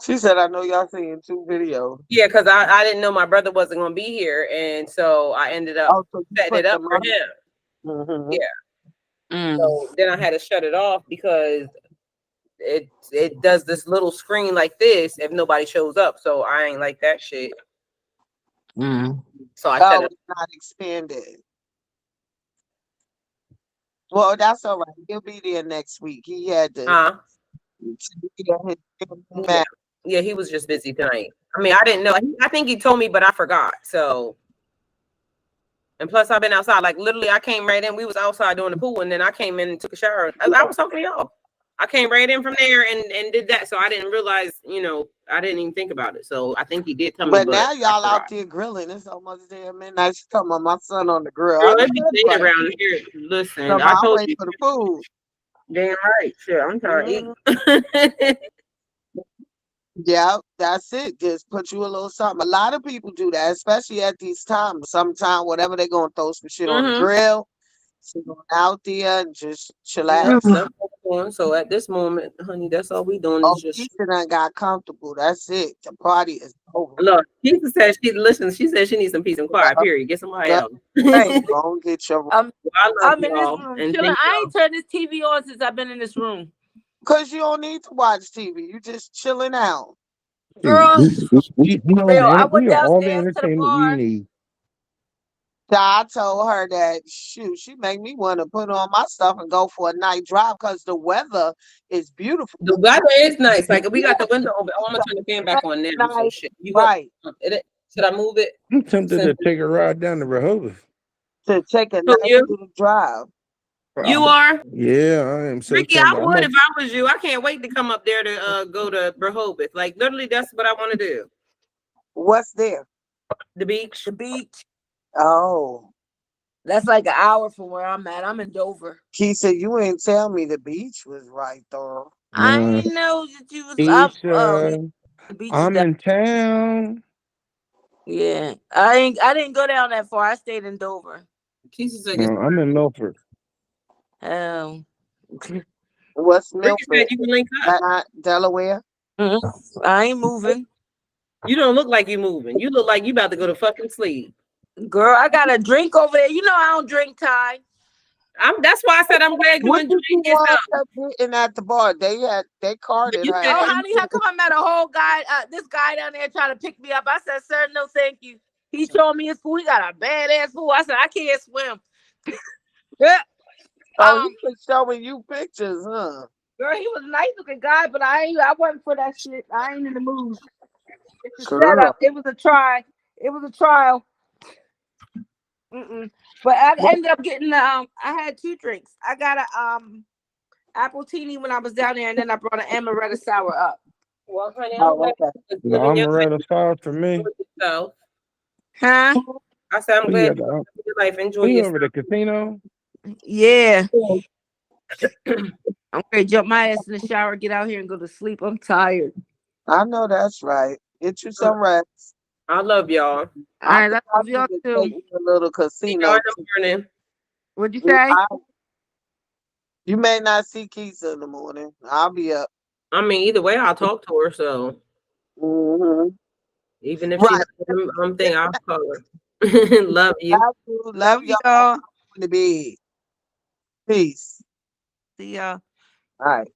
S4: She said, I know y'all seeing 2 videos.
S2: Yeah, because I didn't know my brother wasn't gonna be here, and so I ended up
S4: Oh, so you
S2: setting
S4: put
S2: it up
S4: them
S2: for
S4: on.
S2: him.
S4: Mm-hmm.
S2: Yeah. So then I had to shut it off because it does this little screen like this if nobody shows up. So I ain't like that shit. So I shut
S4: Oh,
S2: it.
S4: it's not expanded. Well, that's all right. He'll be there next week. He had to be there.
S2: Yeah. Yeah, he was just busy tonight. I mean, I didn't know. I think he told me, but I forgot. So, and plus, I've been outside. Like literally, I came right in. We was outside doing the pool, and then I came in and took a shower. I was talking to y'all. I came right in from there and did that. So I didn't realize, I didn't even think about it. So I think he did tell me,
S4: But
S2: but
S4: now
S2: I
S4: y'all out
S2: forgot.
S4: there grilling. It's almost damn midnight. She's talking about my son on the grill.
S2: Girl,
S4: I know
S2: it be
S4: that's
S2: late
S4: right.
S2: around here. Listen,
S4: So
S2: I
S4: I'm
S2: told
S4: waiting
S2: you.
S4: for the food.
S2: Damn right. Shit, I'm trying to
S4: Mhm.
S2: eat.
S4: Yeah, that's it. Just put you a little something. A lot of people do that, especially at these times. Sometime, whatever they're gonna throw some shit on the grill, sit on out there and just
S2: Yep,
S4: chillax.
S2: that's what we're doing. So at this moment, honey, that's all we doing
S4: Oh,
S2: is just
S4: Keisha done got comfortable. That's it. The party is over.
S2: look. Keisha said she said she needs some peace and quiet. Period. Get somebody else.
S5: Hey,
S4: Go and get your.
S5: I'm
S2: I love
S5: I'm in this
S2: y'all
S5: room
S2: and
S5: chilling.
S2: thank
S5: I
S2: y'all.
S5: ain't turned this TV on since I've been in this room.
S4: Cause you don't need to watch TV. You just chilling out.
S5: Girl,
S6: We
S5: real. I went
S6: we are all the
S5: downstairs to the
S6: entertainment you
S5: bar.
S6: need.
S4: So I told her that shoot, she made me want to put on my stuff and go for a night drive because the weather is beautiful.
S2: The weather is nice. Like we got the window open. Oh, I'm gonna turn the fan back on now. So
S4: Nice,
S2: shit. You
S4: right?
S2: should I move it?
S6: I'm tempted
S2: Since
S6: to take a ride down to Rehoboth.
S4: To take a
S2: who
S4: nice
S2: you?
S4: little drive.
S2: You are?
S6: Yeah, I am so
S2: Ricky, I
S6: tempted.
S2: would if I was you. I can't wait to come up there to go to Rehoboth. Like literally, that's what I want to do.
S4: What's there?
S2: The beach.
S5: The beach.
S4: Oh,
S5: That's like an hour from where I'm at. I'm in Dover.
S4: Keisha, you ain't tell me the beach was right though.
S5: I
S6: Uh,
S5: ain't know that you was up.
S6: Keisha,
S5: The beach is
S6: I'm
S5: down.
S6: in town.
S5: Yeah, I didn't go down that far. I stayed in Dover.
S2: Keisha said,
S6: No, I'm in Milford.
S4: What's
S2: Ricky said
S4: Milford?
S2: you can link up.
S4: Delaware?
S5: I ain't moving.
S2: You don't look like you moving. You look like you about to go to fucking sleep.
S5: Girl, I got a drink over there. You know I don't drink, Ty.
S2: That's why I said I'm glad you
S4: What
S2: enjoyed
S4: did you
S2: yourself.
S4: wind up getting at the bar? They carded
S2: You
S4: her.
S2: said
S5: Oh,
S2: you
S5: honey, how come I met a whole guy, this guy down there trying to pick me up? I said, sir, no, thank you. He showed me his pool. He got a badass pool. I said, I can't swim. Yeah.
S4: Oh, he was showing you pictures, huh?
S5: Girl, he was a nice looking guy, but I wasn't for that shit. I ain't in the mood. It's a
S4: Girl.
S5: setup. It was a try. It was a trial. But I ended up getting I had 2 drinks. I got a apple teeny when I was down there, and then I brought an amaretto sour up.
S2: well, honey, I'm
S4: Oh,
S2: glad
S4: okay.
S2: you're
S6: The
S2: living your life.
S6: amaretto sauce for me.
S2: Yourself.
S5: Huh?
S2: I said I'm
S6: What you
S2: glad
S6: got?
S2: you're living your life. Enjoy
S6: You
S2: yourself.
S6: over the casino?
S5: Yeah. I'm gonna jump my ass in the shower, get out here, and go to sleep. I'm tired.
S4: I know that's right. Get you some rest.
S2: I love y'all.
S5: All
S4: I
S5: right,
S4: think
S5: I
S4: I
S5: love y'all
S4: need to
S5: too.
S4: take me a little
S2: See y'all
S4: casino.
S2: in the morning.
S5: What'd you say?
S4: You may not see Keisha in the morning. I'll be up.
S2: I mean, either way, I'll talk to her. So
S4: Mm-hmm.
S2: even if she's
S4: Right.
S2: not thing, I'll call her. Love you.
S4: Love you. Love
S5: Love
S4: y'all.
S5: y'all.
S4: In the bed. Peace.
S5: See y'all.
S4: All right.